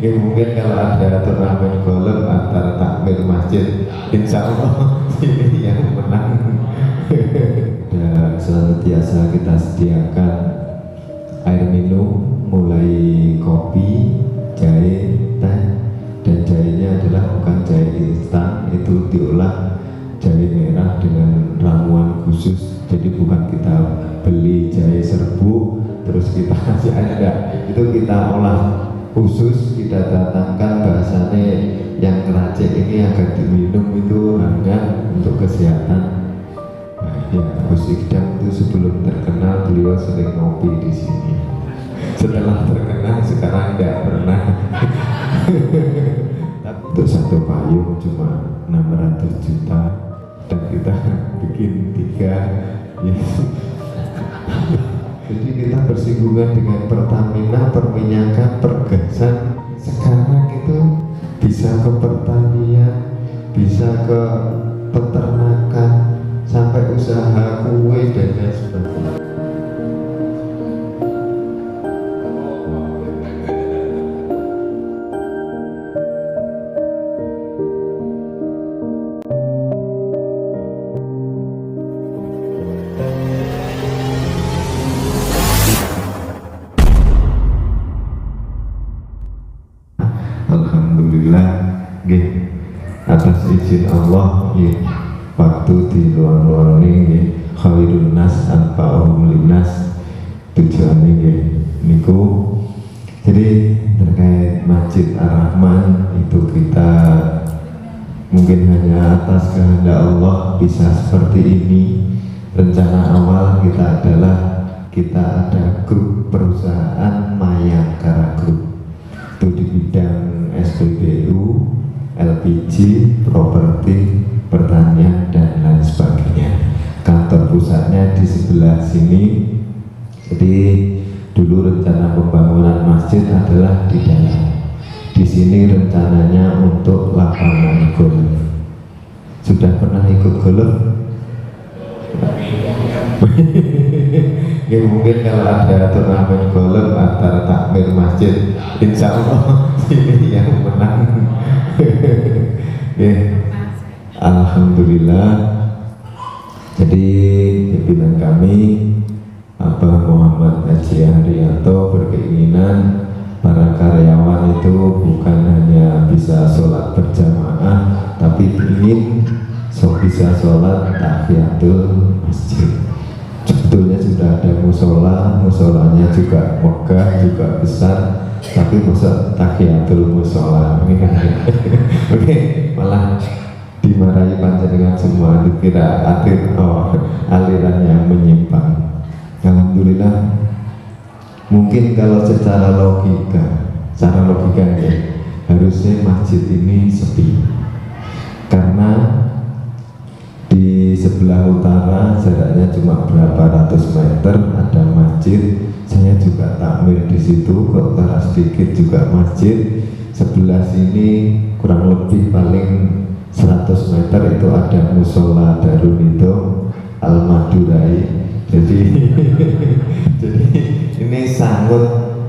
Ya mungkin kalau ada turnamen golf antara takmir masjid, insya Allah ini yang menang. Dan senantiasa kita sediakan air minum, mulai kopi, jahe, teh, dan jahenya adalah bukan jahe instan, itu diolah jahe merah dengan ramuan khusus. Jadi bukan kita beli jahe serbuk terus kita kasih air, enggak, itu kita olah khusus, kita datangkan bahasanya yang keracik ini agar diminum itu hangat untuk kesehatan. Nah, ya, Gus Ikdam itu sebelum terkenal beliau sering ngopi di sini. Setelah terkenal sekarang tidak pernah. Tapi untuk satu payung cuma 600 juta dan kita bikin 3 ya. Jadi kita bersinggungan dengan Pertamina, perminyakan, pergasan. Sekarang itu bisa ke pertanian, bisa ke peternakan, sampai usaha kue dan lain sebagainya. Alhamdulillah, atas izin Allah, waktu di luar ini khairun nas anfa'uhum linnas, tujuannya niku. Jadi terkait Masjid Ar-Rahman itu kita mungkin hanya atas kehendak Allah bisa seperti ini. Rencana awal kita adalah kita ada grup perusahaan Mayangkara Group, itu di bidang SPBU, LPG, properti, pertanian, dan lain sebagainya. Kantor pusatnya di sebelah sini. Jadi dulu rencana pembangunan masjid adalah di dalam. Di sini rencananya untuk lapangan golf. Sudah pernah ikut golf? Ya mungkin kalau ada turnamen golf antara takmir masjid, insya Allah ini yang menang. Ya, alhamdulillah. Jadi pimpinan kami Abah Muhammad Haji Haryanto berkeinginan para karyawan itu bukan hanya bisa sholat berjamaah, tapi ingin bisa sholat tahiyatul masjid. Sebetulnya sudah ada musola, musolanya juga megah, juga besar, tapi masa tahiyatul musola ini kan oke, malah dimarahi panjenengan semua, dikira aliran yang menyimpang. Alhamdulillah, mungkin kalau secara logika ya, harusnya masjid ini sepi, karena di sebelah utara jaraknya cuma berapa ratus meter ada masjid. Saya juga takmir di situ, ke utara sedikit juga masjid. Sebelah sini kurang lebih paling 100 meter itu ada musola Darul Hidayah Al Madurai. Jadi ini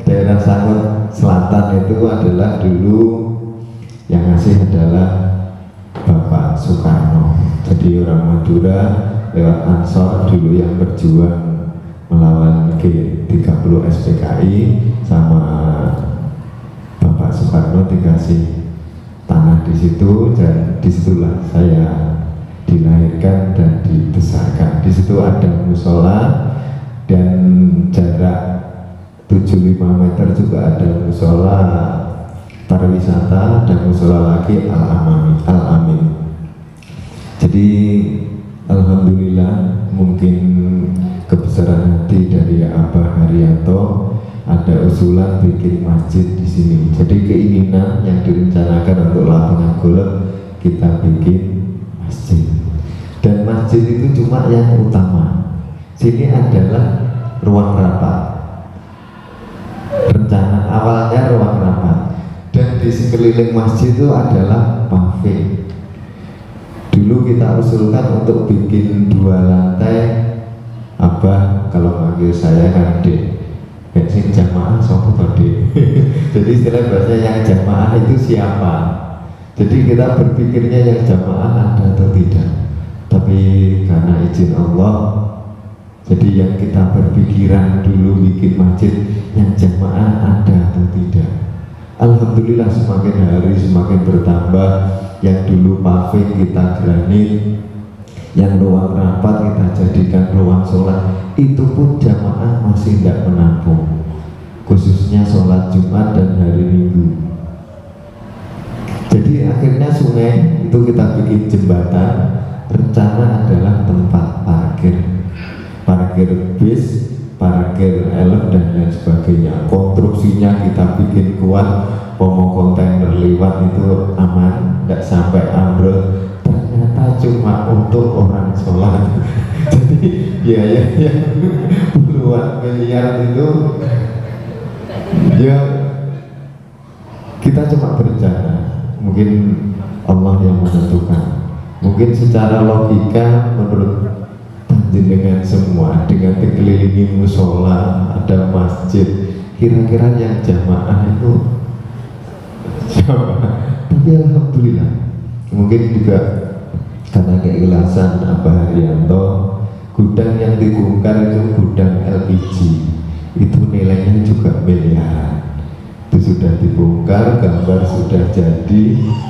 daerah Sangut Selatan itu adalah dulu yang ngasih adalah Bapak Soekarno. Jadi orang Madura lewat Ansor dulu yang berjuang melawan G30 SPKI, sama Bapak Soekarno dikasih tanah di situ, dan disitulah saya dilahirkan dan dibesarkan. Di situ ada musola, dan jarak 75 meter juga ada musola pariwisata, dan musola lagi Al-Amin. Jadi alhamdulillah, mungkin kebesaran hati dari Abah Haryanto ada usulan bikin masjid di sini. Jadi keinginan yang direncanakan untuk lapangan golf kita bikin masjid. Dan masjid itu cuma yang utama. Sini adalah ruang rapat. Rencana awalnya ruang rapat. Dan di sekeliling masjid itu adalah paving. Dulu kita usulkan untuk bikin 2 lantai. Abah kalau manggil saya kan Dek, sing jamaah sopo tadi. Jadi istilah bahasa yang jamaah itu siapa? Jadi kita berpikirnya yang jamaah ada atau tidak. Tapi karena izin Allah, jadi yang kita berpikiran dulu bikin masjid yang jamaah ada atau tidak. Alhamdulillah semakin hari semakin bertambah. Yang dulu paving kita granit, yang ruang rapat kita jadikan ruang sholat, itu pun jamaah masih tidak menampung, khususnya sholat Jumat dan hari Minggu. Jadi akhirnya sungai itu kita bikin jembatan, rencana adalah tempat parkir bis, parkir elf dan lain sebagainya. Konstruksinya kita bikin kuat, mau kontainer lewat itu aman, tidak sampai ambrol. Ternyata cuma untuk orang sholat. Jadi biaya yang puluhan miliar itu ya kita cuma berencana. Mungkin Allah yang menentukan. Mungkin secara logika menurut panjenengan semua dengan dikelilingi musola, ada masjid, kira-kira yang jamaah itu siapa? Tapi alhamdulillah, mungkin juga karena keikhlasan Abah Haryanto, gudang yang dibongkar itu gudang LPG, itu nilainya juga miliaran. Itu sudah dibongkar, gambar sudah jadi.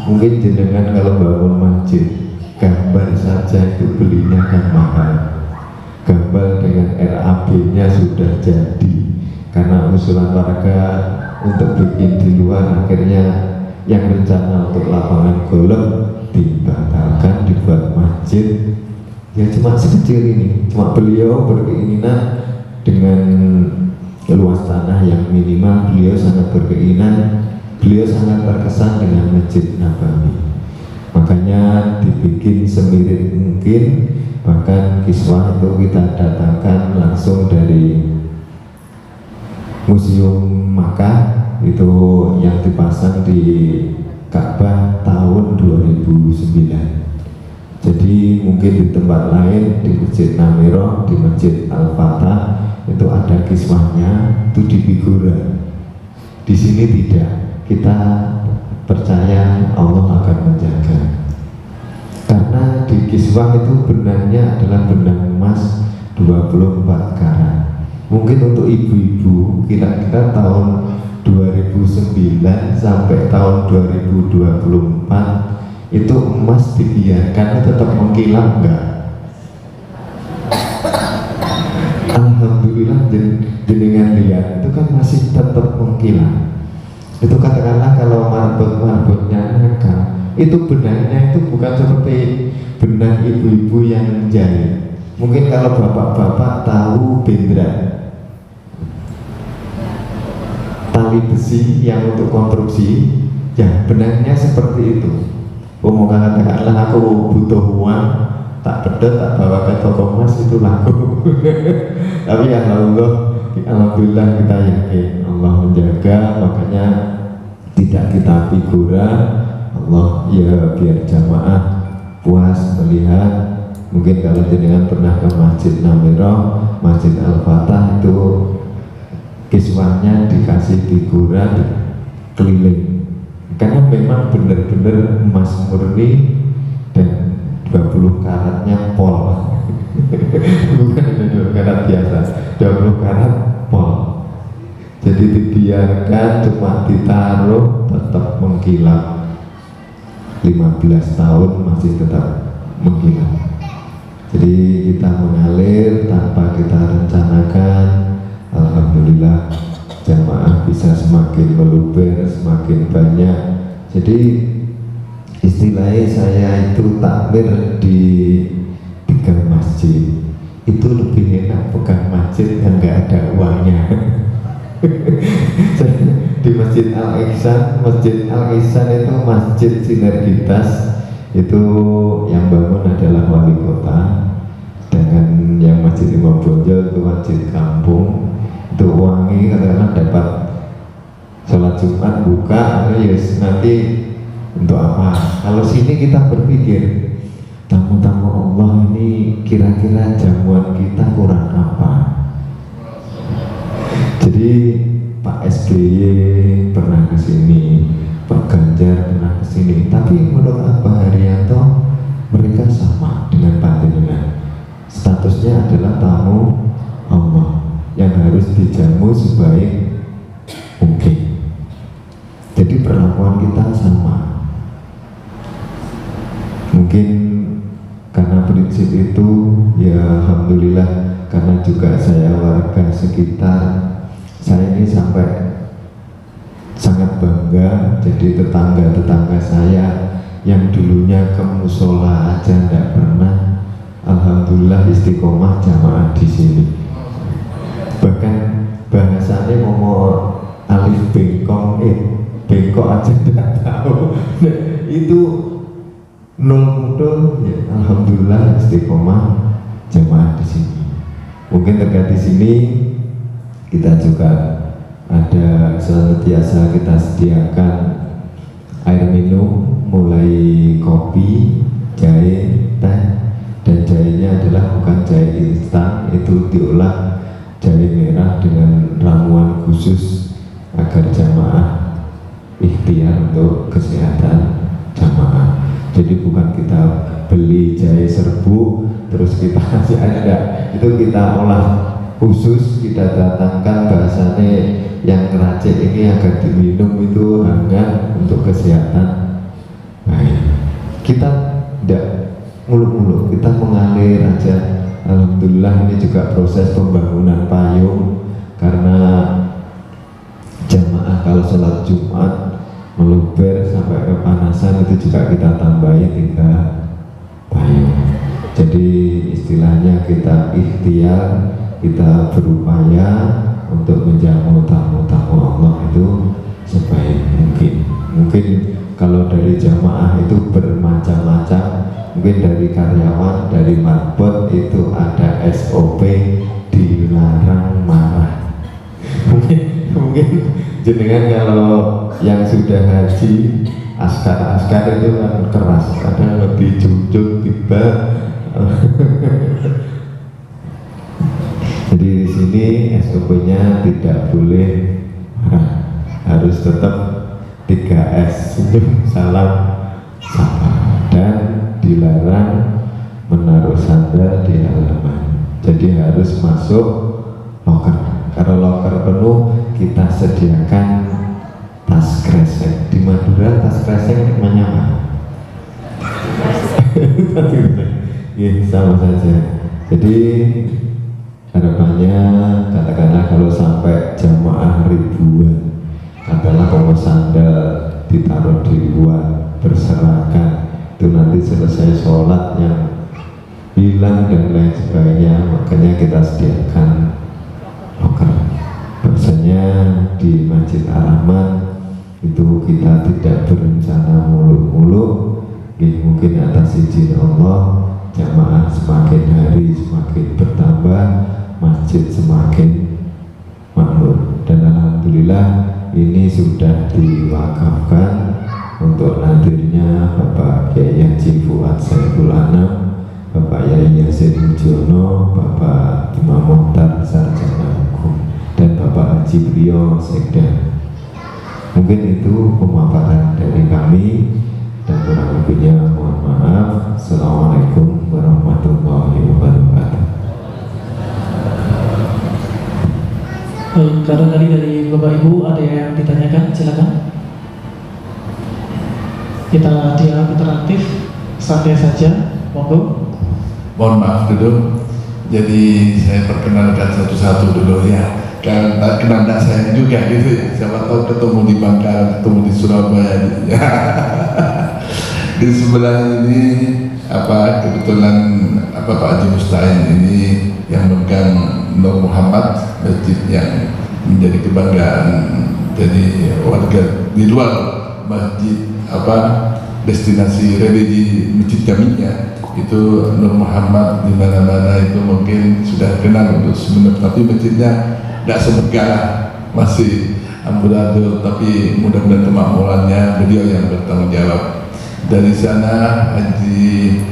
Mungkin jenengan kalau bangun masjid, gambar saja itu belinya kan mahal. Gambar dengan RAB-nya sudah jadi. Karena usulan warga untuk bikin di luar, akhirnya yang rencana untuk lapangan golf dibatalkan, dibuat masjid. Ya cuma sekecil ini, cuma beliau berkeinginan dengan luas tanah yang minimal, beliau sangat berkeinginan, beliau sangat terkesan dengan Masjid Nabawi. Makanya dibikin semirip mungkin, bahkan kiswah itu kita datangkan langsung dari Museum Makkah, itu yang dipasang di Ka'bah tahun 2009. Jadi mungkin di tempat lain, di Masjid Namiroh, di Masjid Al-Fatah itu ada kiswahnya, itu di figura. Di sini tidak. Kita percaya Allah akan menjaga. Karena di kiswah itu benangnya adalah benang emas 24 karat. Mungkin untuk ibu-ibu kira-kira tahun 2009 sampai tahun 2024 itu emas dibiarkan tetap mengkilap enggak? Alhamdulillah jenengan lihat itu kan masih tetap mengkilap. Itu katakanlah kalau marbot-marbotnya nakal, itu benangnya itu bukan seperti benang ibu-ibu yang jahit. Mungkin kalau bapak-bapak tahu bendera, tali besi yang untuk konstruksi, ya benangnya seperti itu. Mau katakanlah aku butuh uang, tak pedot, tak bawa ke toko emas, itu laku. Tapi ya alhamdulillah kita yakin Allah menjaga, makanya tidak kita figura. Allah ya biar jamaah puas melihat. Mungkin kalau jenengan pernah ke Masjid Namiroh, Masjid Al-Fatah, itu kiswahnya dikasih figura keliling, karena memang benar-benar emas murni dan 20 karatnya pol. Bukan 20 karat biasa, 20 karat pol. Jadi dibiarkan, cuma ditaruh tetap mengkilap. 15 tahun masih tetap mengkilap. Jadi kita mengalir tanpa kita rencanakan. Alhamdulillah jamaah bisa semakin meluber, semakin banyak. Jadi istilahnya saya itu takmir di 3 masjid itu lebih enak pegang masjid yang nggak ada uangnya. Di Masjid Al-Ihsan itu masjid sinergitas, itu yang bangun adalah wali kota, dengan yang Masjid Imam Bonjol itu masjid kampung. Itu uangnya katakanlah dapat sholat Jumat buka, yes, nanti untuk apa? Kalau sini kita berpikir tamu-tamu Allah ini kira-kira jamuan kita kurang apa? Jadi Pak SBY pernah ke sini, Pak Ganjar pernah ke sini, tapi menurut Pak Haryanto mereka sama dengan panjenengan. Statusnya adalah tamu Allah yang harus dijamu sebaik mungkin. Jadi perlakuan kita sama. Mungkin karena prinsip itu, ya alhamdulillah, karena juga saya warga sekitar, saya ini sampai sangat bangga. Jadi tetangga-tetangga saya yang dulunya ke musola aja tidak pernah, alhamdulillah istiqomah jamaah di sini. Bahkan bahasanya ngomong alif bengkok, bengkok aja tidak tahu. Nah, itu nol mutul, ya alhamdulillah istiqomah jamaah di sini. Mungkin terkait di sini kita juga ada senantiasa kita sediakan air minum, mulai kopi, jahe, teh, dan jahenya adalah bukan jahe instan, itu diolah jahe merah dengan ramuan khusus agar jamaah ikhtiar untuk kesehatan jamaah. Jadi bukan kita beli jahe serbuk terus kita kasih aja, itu kita olah khusus, kita datangkan bahasanya yang keracik ini agar diminum itu hangat untuk kesehatan. Baik, kita tidak muluk-muluk, kita mengalir aja. Alhamdulillah ini juga proses pembangunan payung, karena jamaah kalau sholat Jumat meluber sampai kepanasan itu juga kita tambahin 3 payung. Jadi istilahnya kita ikhtiar, kita berupaya untuk menjamu tamu-tamu Allah itu sebaik mungkin. Mungkin kalau dari jamaah itu bermacam-macam, mungkin dari karyawan, dari marbot itu ada SOP dilarang marah. Mungkin jenengan kalau yang sudah haji, askar-askar itu kan keras, kadang lebih jujur tiba. Jadi di sini SOP-nya tidak boleh marah, harus tetap 3S, senyum, salam, sapa, dan dilarang menaruh sandal di halaman. Jadi harus masuk loker. Kalau loker penuh, kita sediakan tas kresek. Di Madura tas kresek namanya apa? Ya, sama saja. Jadi harapannya katakanlah kalau sampai jamaah ribuan, katakanlah kalau sandal ditaruh di luar berserakan, itu nanti selesai sholat yang hilang dan lain sebagainya. Makanya kita sediakan loker. Biasanya di Masjid Ar-Rahman itu kita tidak berencana muluk-muluk. Mungkin atas izin Allah, jamaah semakin hari semakin bertambah, masjid semakin makmur, dan alhamdulillah ini sudah diwakafkan untuk nadirnya Bapak Kiai Haji Fuad Saiful Anam, Bapak Yai Yasin Mujiono, Bapak Imam Mohtar Sarjana Hukum, dan Bapak Haji Brio Sekda. Mungkin itu pemaparan dari kami, dan kurang lebihnya mohon maaf. Assalamualaikum warahmatullahi wabarakatuh. Baik, karena tadi dari Bapak Ibu ada yang ditanyakan, silakan. Kita dialog interaktif, santai saja, monggo. Mohon maaf dulu, jadi saya perkenalkan satu-satu dulu ya. Kan tak kenal tak saya juga gitu ya. Siapa tahu ketemu di Bangka, ketemu di Surabaya gitu ya. Di sebelah ini kebetulan Pak Haji Mustain ini yang memegang Nur Muhammad, masjid yang menjadi kebanggaan jadi warga di luar masjid destinasi religi masjid kaminya itu. Nur Muhammad di mana-mana itu mungkin sudah kenal untuk sebenarnya, tapi masjidnya tidak semegah, masih amburadul, tapi mudah-mudahan kemakmurannya beliau yang bertanggung jawab. Dari sana Haji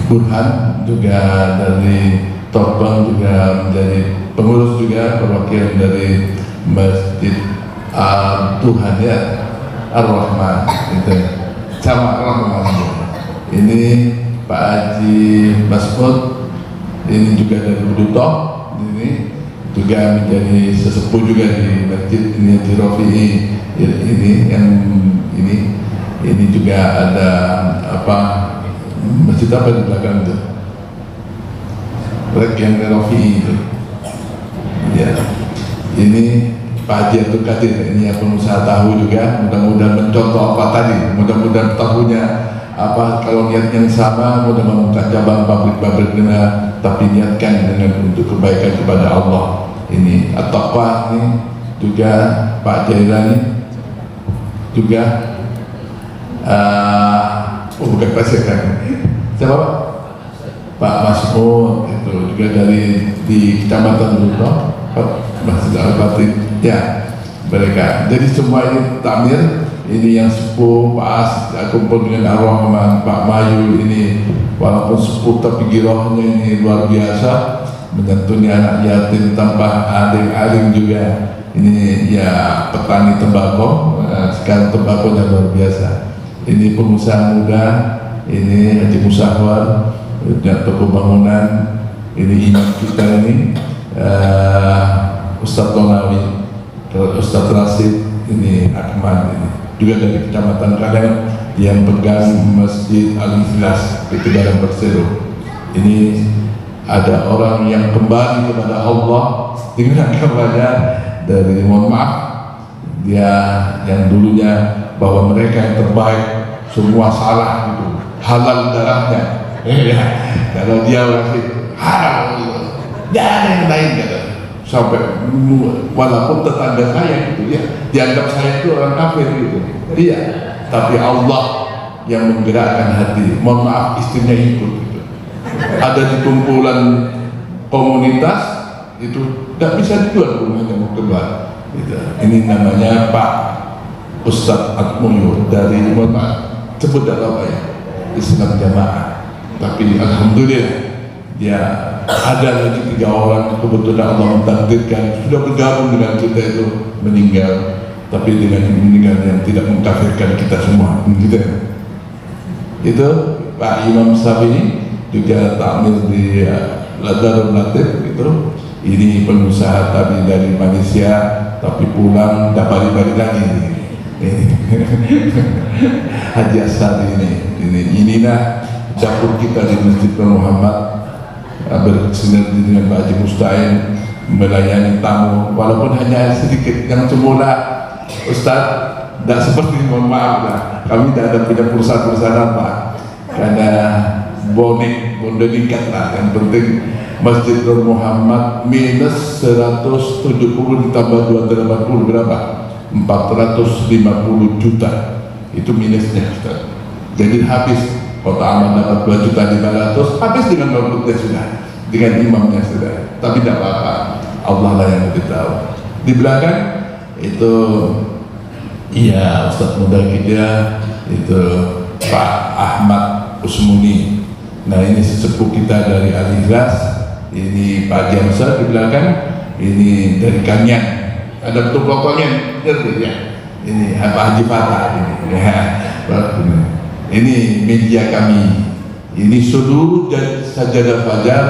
Burhan juga dari Torbang juga menjadi pengurus juga perwakilan dari Masjid Tuhan ya, Ar-Rahman itu sama Ar-Rahman. Ini Pak Haji Mas'ud, ini juga dari Budutoh, ini juga menjadi sesepuh juga di masjid ini di Rofi'i ini yang ini juga ada apa masjid apa di belakang itu, yang di Rofi'i itu ya. Ini Pak Haji Abdul Qadir, ini yang pengusaha tahu juga, mudah-mudahan mencontoh apa tadi, mudah-mudahan tahunya apa, kalau niat yang sama, mudah-mudahan membuka cabang pabrik-pabrik dengan, tapi niatkan dengan untuk kebaikan kepada Allah. Ini At-Taqwa ini juga Pak Jailani juga bukan Pak Sekar, siapa Pak Mas'ud itu juga dari di Kecamatan Budutoh, Masjid Al-Batin ya mereka. Jadi semua ini takmir, ini yang sepuh Pak As kumpul dengan Ar-Rahman, Pak Mayu ini walaupun sepuh tapi girohnya ini luar biasa, menyantuni anak yatim tanpa aling-aling juga. Ini ya petani tembakau, sekarang tembakonya luar biasa. Ini pengusaha muda, ini Haji Musahwar dan toko bangunan, ini imam kita ini Ustadz Tonawi, Ustadz Rasid, ini Ahmad ini juga dari Kecamatan Kadang yang pegang Masjid Al-Ikhlas itu dalam Persero. Ini ada orang yang kembali kepada Allah dengan kabarnya dari, mohon maaf, dia yang dulunya bahwa mereka yang terbaik semua salah gitu, halal darahnya ya. Kalau dia masih halal gitu, jangan yang lain gitu. Sampai walaupun tetangga saya gitu ya dianggap saya itu orang kafir gitu, iya, tapi Allah yang menggerakkan hati. Mohon maaf, istrinya ikut gitu. Ada di kumpulan komunitas itu tidak bisa dijual rumahnya, mau keluar gitu. Ini namanya Pak Ustadz Atmoyo dari, mohon maaf sebut apa ya, Islam Jamaah, tapi alhamdulillah ya ada lagi 3 orang kebetulan Allah mentakdirkan sudah bergabung dengan kita itu meninggal, tapi dengan meninggal yang tidak mengkafirkan kita semua gitu. Itu Pak Imam Syafi'i juga takmir di Darul Latif gitu. Ini pengusaha tadi dari Malaysia tapi pulang dapat balik lagi ini. Haji Asadi inilah dapur kita di Masjid Muhammad, bersinergi dengan Pak Haji Mustain melayani tamu walaupun hanya sedikit. Yang semula Ustaz tidak seperti, mohon maaf lah, kami tidak ada punya perusahaan apa karena bonek bondekat lah. Yang penting Masjid Muhammad minus 170 ditambah 280 berapa? 450 juta itu minusnya Ustaz. Jadi habis Kota Aman dapat 2.500.000, habis dengan golputnya sudah, dengan imamnya sudah. Tapi tidak apa-apa, Allah lah yang lebih tahu. Di belakang itu iya Ustadz muda kita itu Pak Ahmad Usmuni. Nah ini sesepuh kita dari Al-Ikhlas. Ini Pak Jamsa di belakang, ini dari Kanyan. Ada betul pokoknya ya. Ini Pak Haji Fatah ini ya. Ini media kami, ini seluruh sajadah fajar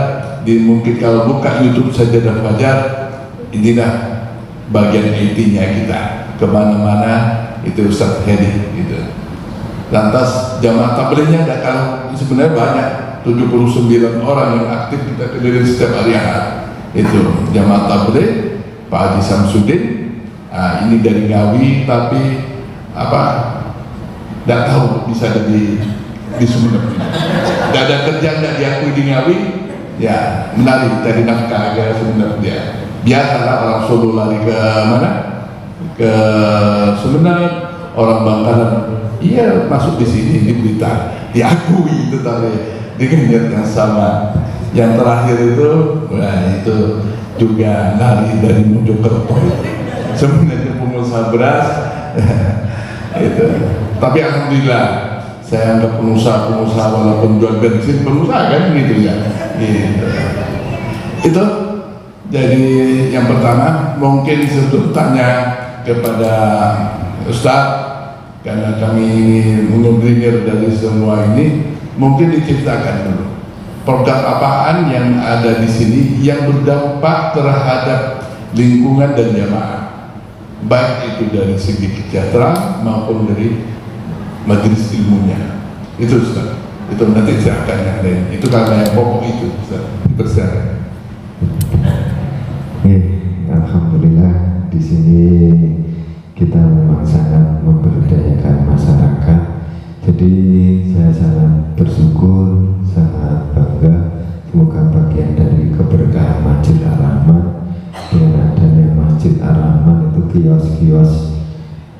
di, mungkin kalau buka YouTube sajadah fajar, inilah bagian IT-nya kita kemana-mana itu Ustaz Hedi gitu. Lantas jamaah tabligh-nya ada, kalau sebenarnya banyak 79 orang yang aktif kita kediri setiap hari Ahad itu jamaah tabligh. Pak Haji Samsudin ini dari Ngawi tapi apa tidak tahu bisa ada di Sumeneb. Tidak ada kerja, tidak diakui di Ngawi, ya menarik dari nafkah ke Sumeneb dia. Biasalah orang Solo lari ke mana? Ke Sumeneb, orang Bangkalan, iya masuk di sini di Blitar, diakui tetapi dengan niat yang sama. Yang terakhir itu, nah itu juga lari dari Mojokerto itu. Sebenarnya pengusaha beras. Itu. Tapi alhamdulillah saya anggap pengusaha walaupun jual bensin pengusaha kan gitu ya. Gitu. Itu Jadi yang pertama mungkin sebelum tanya kepada Ustadz, karena kami mendengar dari semua ini, mungkin diceritakan dulu program apaan yang ada di sini yang berdampak terhadap lingkungan dan jamaah, baik itu dari segi kesejahteraan maupun dari majelis ilmunya. Itu Ustaz, itu nanti saya akan yang lain. Itu karena yang pokok itu Ustaz, dipersilakan. Alhamdulillah di sini kita memang sangat memberdayakan masyarakat. Jadi saya sangat bersyukur, sangat bangga. Semoga bagian dari keberkahan Masjid Ar-Rahman. Dengan adanya Masjid Ar-Rahman itu kios-kios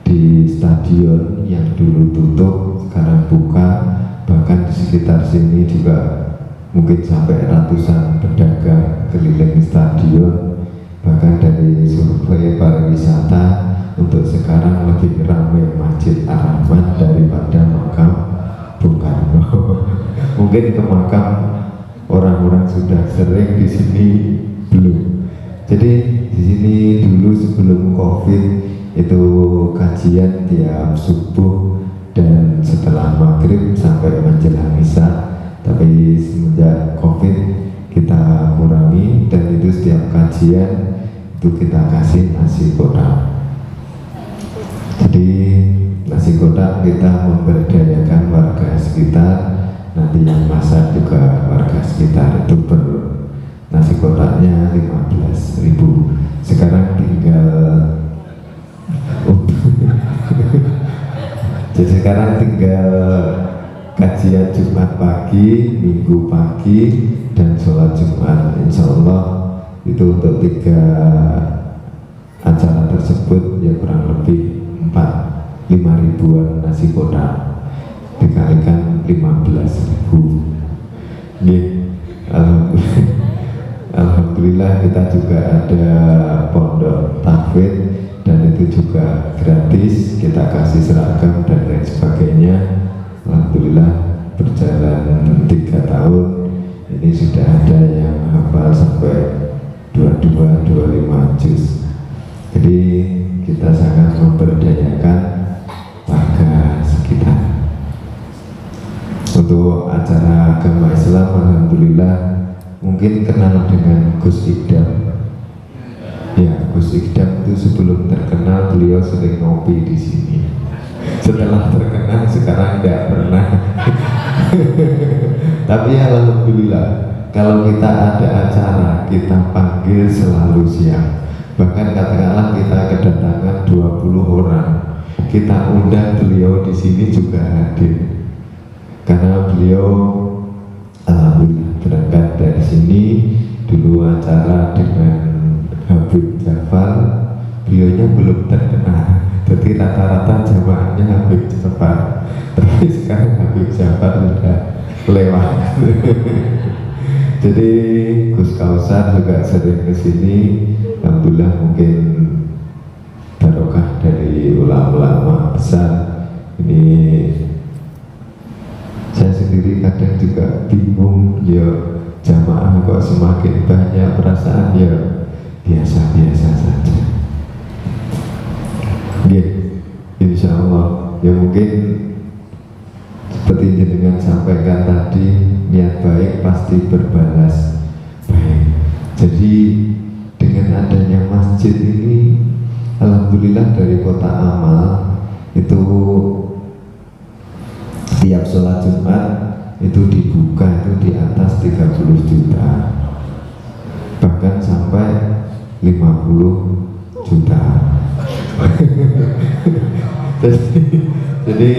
di stadion yang dulu tutup sekarang buka, bahkan di sekitar sini juga mungkin sampai ratusan pedagang keliling stadion. Bahkan dari survei pariwisata untuk sekarang lebih ramai Masjid Ar-Rahman daripada makam Bung Karno. Mungkin ke makam orang-orang sudah sering, di sini belum. Jadi di sini dulu sebelum COVID itu kajian tiap subuh dan setelah maghrib sampai menjelang isya. Tapi semenjak COVID kita kurangi, dan itu setiap kajian itu kita kasih nasi kotak. Jadi nasi kotak kita memberdayakan warga sekitar, nanti yang masak juga warga sekitar. Itu per nasi kotaknya 15.000. Sekarang tinggal jadi sekarang tinggal kajian Jumat pagi, Minggu pagi, dan sholat Jumat. Insya Allah itu untuk 3 acara tersebut ya kurang lebih 5 ribuan nasi kotak dikalikan 15.000. Alhamdulillah kita juga ada pondok tahfidz, dan itu juga gratis, kita kasih seragam dan lain sebagainya. Alhamdulillah berjalan 3 tahun ini sudah ada yang hafal sampai 22-25 juz. Jadi kita sangat memberdayakan warga sekitar. Untuk acara agama Islam, alhamdulillah mungkin kenal dengan Gus Ikdam. Ya, Gus Ikdam itu sebelum terkenal beliau sering ngopi di sini. Setelah terkenal sekarang tidak pernah. Tapi alhamdulillah kalau kita ada acara kita panggil selalu siap. Bahkan katakanlah kita kedatangan 20 orang, kita undang beliau di sini juga hadir. Karena beliau alhamdulillah berangkat dari sini dulu acara dengan Habib Jafar, beliaunya belum terkenal. Jadi rata-rata jamaahnya Habib Jafar. Tapi sekarang Habib Jafar sudah lewat. Jadi Gus Kausar juga sering ke sini. Alhamdulillah mungkin barokah dari ulama-ulama besar. Ini saya sendiri kadang juga bingung, ya jamaah kok semakin banyak, perasaan ya biasa-biasa saja. Ya, insya Allah ya mungkin seperti jenengan sampaikan tadi, niat baik pasti berbalas baik. Jadi dengan adanya masjid ini, alhamdulillah dari kota Amal itu tiap sholat Jumat itu dibuka itu di atas 30 juta, bahkan sampai 50 juta. jadi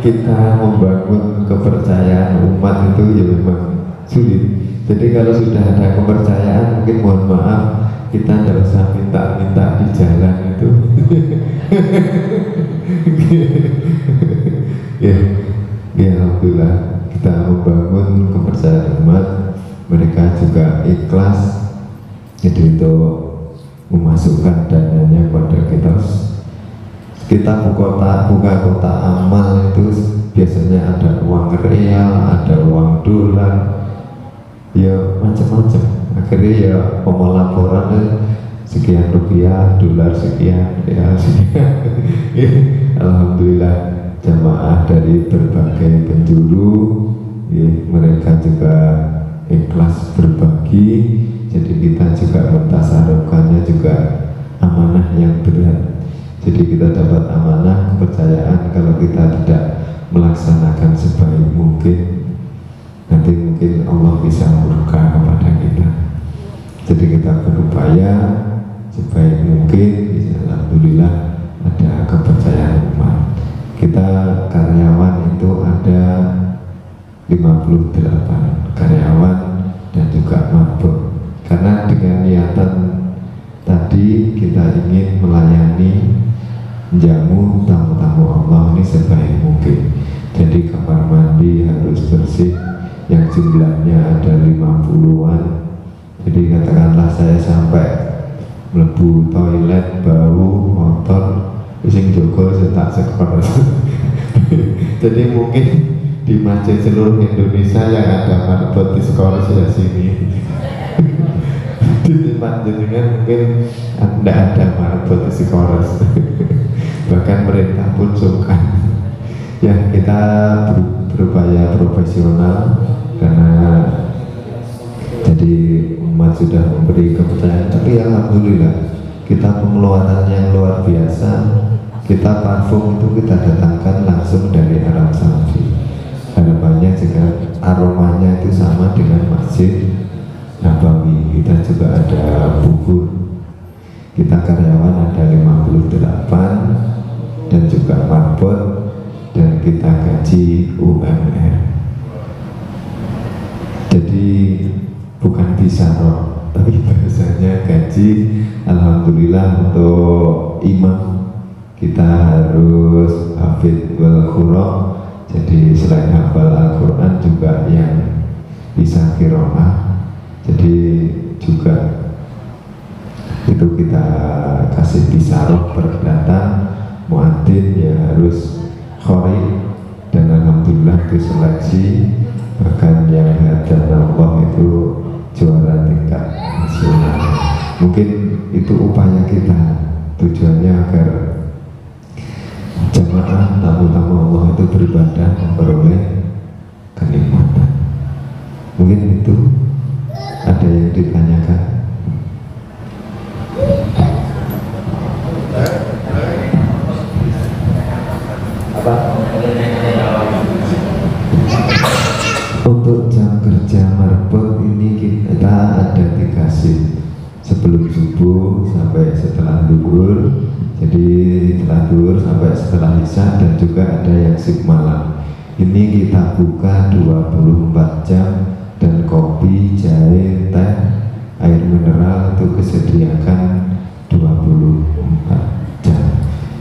kita membangun kepercayaan umat itu ya memang sulit. Jadi kalau sudah ada kepercayaan, mungkin mohon maaf kita tidak usah minta-minta di jalan itu. Ya, alhamdulillah kita membangun kepercayaan umat, mereka juga ikhlas jadi untuk memasukkan dananya pada kita. Kita buka kota amal itu biasanya ada uang real, ada uang dolar, ya macam-macam. akhirnya ya pemelaporan sekian rupiah, dolar sekian, ya sekian. Alhamdulillah jamaah dari berbagai penjuru, ya, mereka juga ikhlas berbagi. Jadi kita juga mentasarufkannya juga amanah yang berat. Jadi kita dapat amanah kepercayaan, kalau kita tidak melaksanakan sebaik mungkin, nanti mungkin Allah bisa murka kepada kita. Jadi kita berupaya sebaik mungkin, alhamdulillah ada kepercayaan umat. Kita karyawan itu ada 58 karyawan dan juga mabuk. Karena dengan niatan tadi kita ingin melayani, menjamu tamu-tamu Allah ini sebaik mungkin. Jadi kamar mandi harus bersih, yang jumlahnya ada 50-an. Jadi katakanlah saya sampai mlebu toilet bau motor, sing jogo tak sekor. Jadi mungkin di masjid seluruh Indonesia yang ada marbot di skor sudah sini. Di tempat jenengan mungkin tidak ada marbot di skor. Bahkan mereka pun suka. Ya, kita berupaya profesional karena jadi umat sudah memberi kepercayaan. Tapi alhamdulillah kita pengeluaran yang luar biasa. Kita parfum itu kita datangkan langsung dari Arab Saudi. Harapannya jika aromanya itu sama dengan Masjid Nabawi. Kita juga ada bubur. Kita karyawan ada 58 dan juga marbot, dan kita gaji UMR. Jadi bukan bisa roh, tapi bahasanya gaji. Alhamdulillah untuk imam kita harus hafid wal qur'an. Jadi selain hafal Al-Quran juga yang bisa qiraah. Jadi juga itu kita kasih bisaroh perdatang, muadzin ya harus khori, dan alhamdulillah itu seleksi. Bahkan yang hadan Allah itu juara tingkat nasional. Mungkin itu upaya kita, tujuannya agar jamaah tamu-tamu Allah itu beribadah memperoleh kenikmatan. Mungkin itu ada yang ditanyakan. Apa? Untuk jam kerja marbot ini kita ada 3 shift, sebelum subuh sampai setelah zuhur. Jadi setelah zuhur sampai setelah isya, dan juga ada yang shift malam. Ini kita buka 24 jam, dan kopi, jahe, teh, air mineral itu kesediakan 24 jam.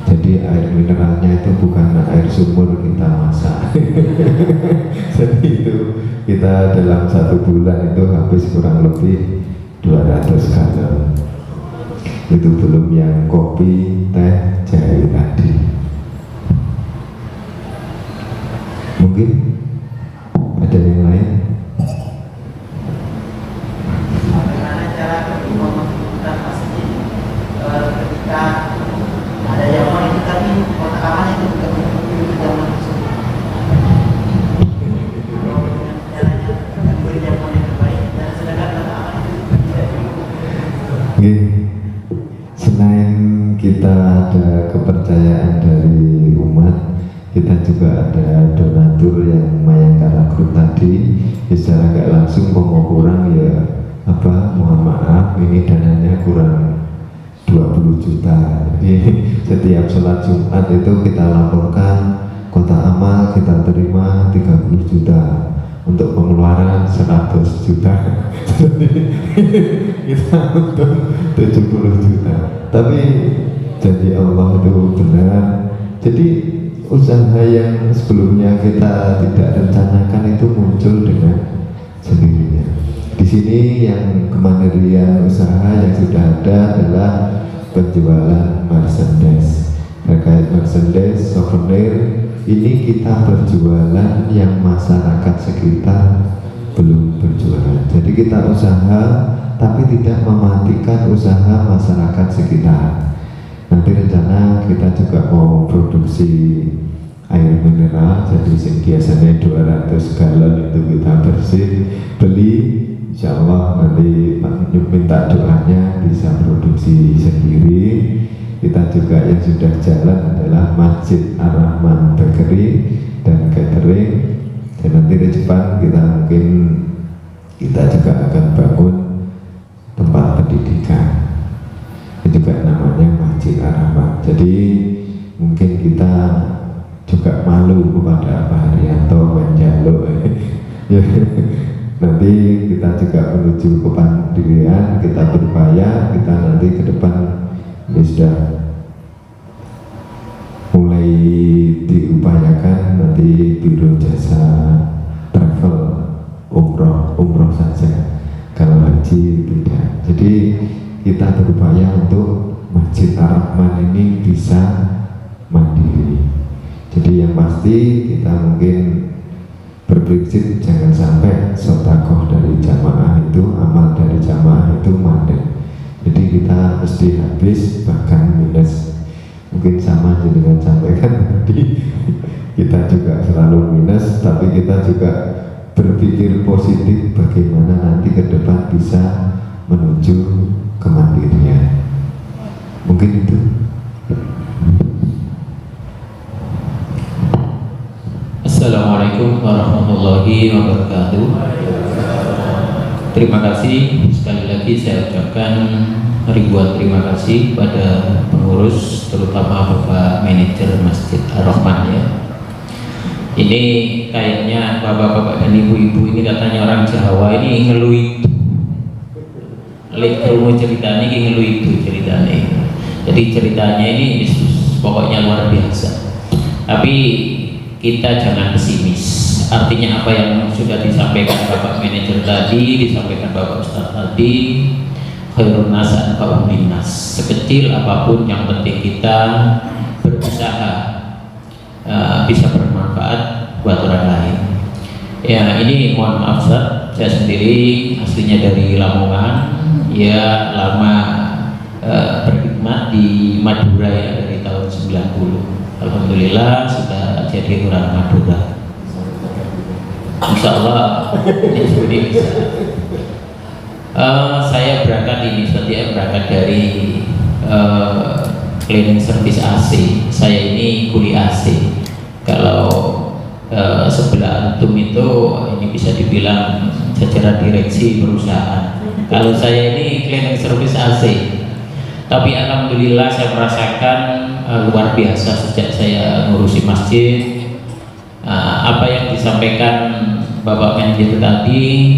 Jadi air mineralnya itu bukan air sumur kita masak. Jadi itu kita dalam 1 bulan itu habis kurang lebih 200 galon. Itu belum yang kopi, teh, jahe tadi. Mungkin ada yang lain? Bagaimana cara memperhatikan masjid ketika ada zaman itu, tapi kotak amal itu tidak mengikuti zaman tersebut. Caranya memberi zaman yang terbaik, dan sedangkan kotak amal itu tidak Oke. Selain kita ada kepercayaan dari umat, kita juga ada donatur yang Mayangkara Group tadi. Secara nggak langsung mau kurang ya mohon maaf, ini dananya kurang 20 juta. Jadi setiap sholat Jumat itu kita laporkan kotak amal kita terima 30 juta, untuk pengeluaran 100 juta. Kita untuk 70 juta. Tapi janji Allah itu benar. Jadi usaha yang sebelumnya kita tidak rencanakan itu muncul dengan sendirinya. Di sini yang kemandirian usaha yang sudah ada adalah penjualan merchandise. Terkait merchandise, souvenir, ini kita berjualan yang masyarakat sekitar belum berjualan. Jadi kita usaha tapi tidak mematikan usaha masyarakat sekitar. Nanti rencana kita juga mau produksi air mineral, jadi biasanya 200 galon itu kita beli. Insya Allah nanti minta doanya bisa produksi sendiri. Kita juga yang sudah jalan adalah Masjid Ar-Rahman Bakery dan Catering. Dan nanti di depan kita juga akan bangun tempat pendidikan. Itu juga namanya Masjid Ar-Rahman. Jadi mungkin kita juga malu kepada Pak Haryanto menjaluk. Nanti kita juga menuju kepandirian, kita berupaya, kita nanti ke depan ini sudah mulai diupayakan nanti biro jasa travel umroh saja, kalau haji tidak. Jadi kita berupaya untuk Masjid Ar-Rahman ini bisa mandiri. Jadi yang pasti kita mungkin berprinsip jangan sampai sedekah dari jamaah itu, amal dari jamaah itu mandek. Jadi kita mesti habis bahkan minus. Mungkin sama dengan sampaikan tadi, kita juga selalu minus, tapi kita juga berpikir positif bagaimana nanti ke depan bisa menuju kemandirian. Mungkin itu. Assalamualaikum warahmatullahi wabarakatuh. Terima kasih sekali lagi saya ucapkan ribuan terima kasih pada pengurus, terutama Bapak Manajer Masjid Ar-Rahman ya. Ini kayaknya bapak-bapak dan ibu-ibu ini katanya orang Jawa ini ngeluh itu. Lihat ilmu ceritanya ini ngeluh itu ceritanya. Jadi ceritanya ini pokoknya luar biasa. Tapi kita jangan pesimis. Artinya apa yang sudah disampaikan Bapak Manajer tadi, disampaikan Bapak Ustadz tadi, khairun nas anfa'uhum linnas. Sekecil apapun yang penting kita berusaha bisa bermanfaat buat orang lain. Ya ini mohon maaf Ustaz, saya sendiri aslinya dari Lamongan, ya lama berkhidmat di Madura ya dari tahun 90. Alhamdulillah sudah jadi orang Madura. Insya Allah ini bisa. Saya berangkat ini, saya berangkat dari cleaning service AC. Saya ini kuli AC. Kalau sebelah antum itu ini bisa dibilang jajaran direksi perusahaan. Kalau saya ini cleaning service AC. Tapi alhamdulillah saya merasakan luar biasa sejak saya ngurusi masjid. Apa yang disampaikan Bapak Manajer tadi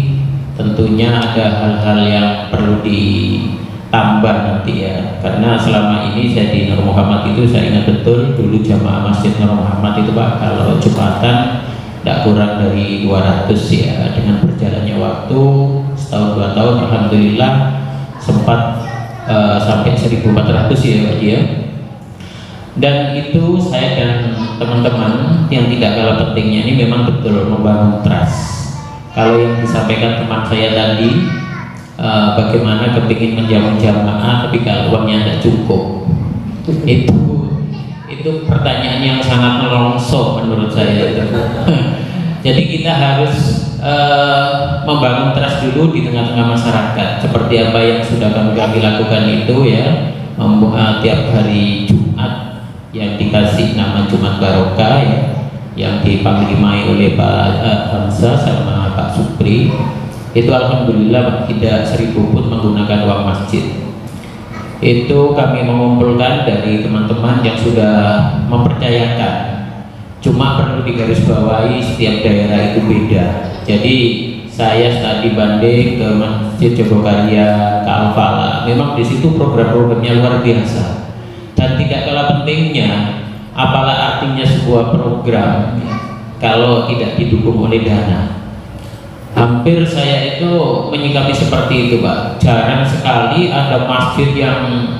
tentunya ada hal-hal yang perlu ditambah nanti ya, karena selama ini saya di Nur Muhammad itu saya ingat betul dulu jamaah Masjid Nur Muhammad itu Pak, kalau Jumatan tidak kurang dari 200 ya. Dengan berjalannya waktu setahun 2 tahun alhamdulillah sempat sampai 1.400 ya Pak ya. Dan itu saya dan teman-teman yang tidak kalah pentingnya ini memang betul membangun trust. Kalau yang disampaikan teman saya tadi, bagaimana kepingin menjamu jamaah tapi kalau uangnya tidak cukup, itu pertanyaan yang sangat melongso menurut saya itu. Jadi kita harus membangun trust dulu di tengah-tengah masyarakat, seperti apa yang sudah kami lakukan itu ya. Tiap hari Jumat yang dikasih nama Jumat Barokah ya, yang dipanglimai oleh Pak Hamzah sama Pak Supri, itu alhamdulillah tidak 1.000 pun menggunakan uang masjid. Itu kami mengumpulkan dari teman-teman yang sudah mempercayakan. Cuma perlu digarisbawahi setiap daerah itu beda. Jadi saya tadi banding ke Masjid Jogokarya, ke Al-Falah, memang di situ program-programnya luar biasa. Dan tidak kalah pentingnya, apalah artinya sebuah program kalau tidak didukung oleh dana. Hampir saya itu menyikapi seperti itu Pak. Jarang sekali ada masjid yang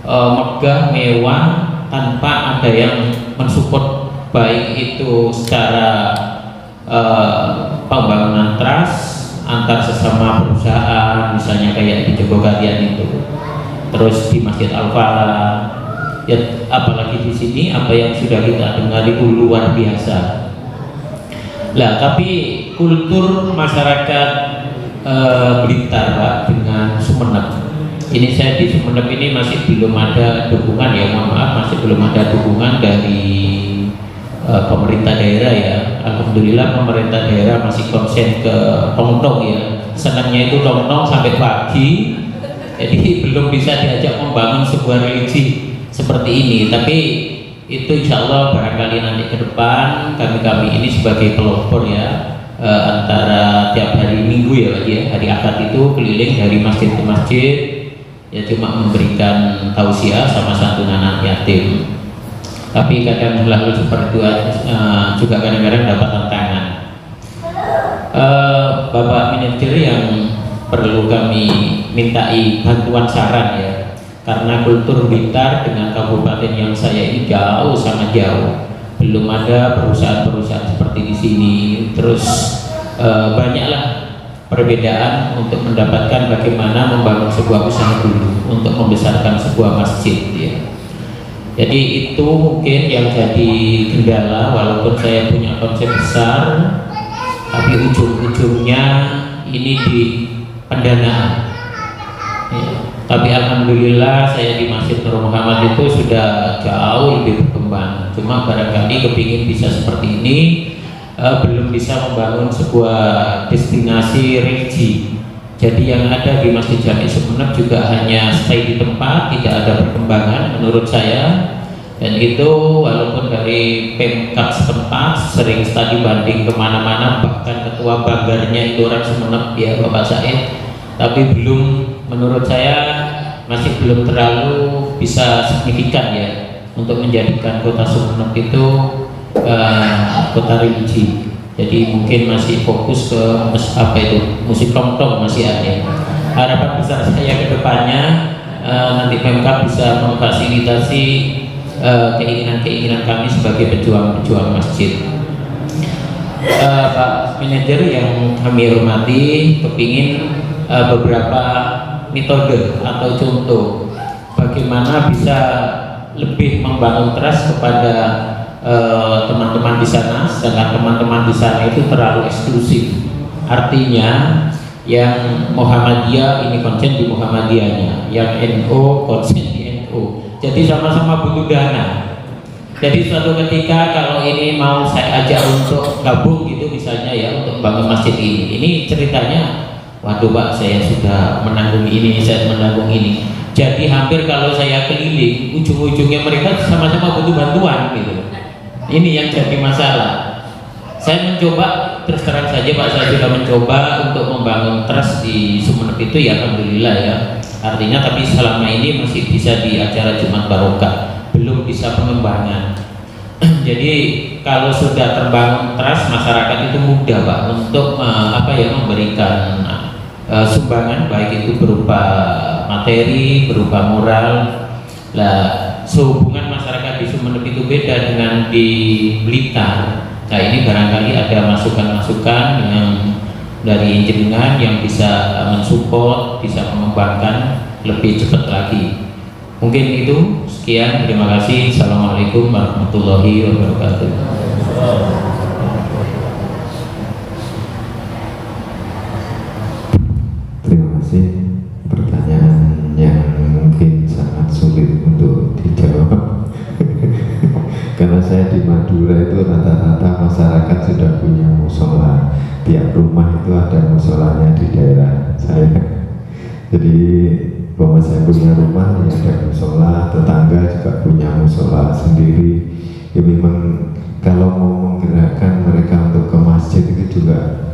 megah, mewah tanpa ada yang mensupport, baik itu secara pembangunan trust antar sesama perusahaan, misalnya kayak di Jogokarian itu, terus di Masjid Al-Falah, ya apalagi di sini apa yang sudah kita dengar itu luar biasa. Lah tapi kultur masyarakat Blitar Pak dengan Sumeneb, ini saya di Sumeneb ini masih belum ada dukungan ya, mohon maaf, masih belum ada dukungan dari pemerintah daerah ya. Alhamdulillah pemerintah daerah masih konsen ke tong-tong ya, senangnya itu tong-tong sampai pagi, jadi belum bisa diajak membangun sebuah religi seperti ini. Tapi itu insya Allah barangkali nanti ke depan kami ini sebagai pelopor ya, antara tiap hari Minggu ya Pak ya, hari Ahad itu keliling dari masjid ke masjid ya, cuma memberikan tausiah sama santunan anak yatim. Tapi kadang lalu seperti itu juga kadang-kadang dapat tantangan. Bapak manajer yang perlu kami mintai bantuan saran ya, karena kultur Blitar dengan kabupaten yang saya ini jauh, sangat jauh, belum ada perusahaan-perusahaan seperti di sini. Terus banyaklah perbedaan untuk mendapatkan bagaimana membangun sebuah usaha dulu untuk membesarkan sebuah masjid ya. Jadi itu mungkin yang jadi kendala, walaupun saya punya konsep besar, tapi ujung-ujungnya ini di pendanaan ya. Tapi alhamdulillah saya di Masjid Nur Muhammad itu sudah jauh lebih berkembang. Cuma barangkali kepingin bisa seperti ini, belum bisa membangun sebuah destinasi religi. Jadi yang ada di Masjid Jami Sumeneb juga hanya stay di tempat, tidak ada perkembangan menurut saya. Dan itu walaupun dari Pemkab setempat sering studi banding kemana-mana, bahkan ketua banggarnya itu orang Sumeneb ya Bapak Said, tapi belum, menurut saya masih belum terlalu bisa signifikan ya untuk menjadikan kota Sumeneb itu kota religi. Jadi mungkin masih fokus ke musik tong-tong masih ada. Harapan besar saya ke depannya nanti Pemkab bisa memfasilitasi keinginan-keinginan kami sebagai pejuang-pejuang masjid. Pak manajer yang kami hormati, kepingin beberapa metode atau contoh bagaimana bisa lebih membangun trust kepada teman-teman di sana, sedangkan teman-teman di sana itu terlalu eksklusif. Artinya yang Muhammadiyah ini konsen di Muhammadiyahnya, yang NU konsen di NU. Jadi sama-sama butuh dana. Jadi suatu ketika kalau ini mau saya ajak untuk gabung gitu misalnya ya untuk bangun masjid ini ceritanya, waduh Pak, saya sudah menanggung ini, saya menanggung ini. Jadi hampir kalau saya keliling, ujung-ujungnya mereka sama-sama butuh bantuan gitu. Ini yang jadi masalah. Saya mencoba, terus terang saja Pak, saya sudah mencoba untuk membangun trust di Sumeneb itu ya alhamdulillah ya. Artinya tapi selama ini masih bisa di acara Jumat Barokah, belum bisa pengembangan. Jadi kalau sudah terbangun trust, masyarakat itu mudah Pak untuk memberikan sumbangan, baik itu berupa materi, berupa moral. Lah sehubungan masyarakat di Sumeneb itu beda dengan di Blitar. Nah ini barangkali ada masukan-masukan yang dari jenengan yang bisa mensupport, bisa mengembangkan lebih cepat lagi. Mungkin itu, sekian, terima kasih. Assalamualaikum warahmatullahi wabarakatuh. Terima kasih. Pertanyaan yang mungkin sangat sulit untuk dijawab karena saya di Madura itu rata-rata masyarakat sudah punya musola, tiap rumah itu ada musolanya di daerah saya. Jadi bahwa saya punya rumah ya ada musola, tetangga juga punya musola sendiri. Ya memang kalau mau menggerakkan mereka untuk ke masjid itu juga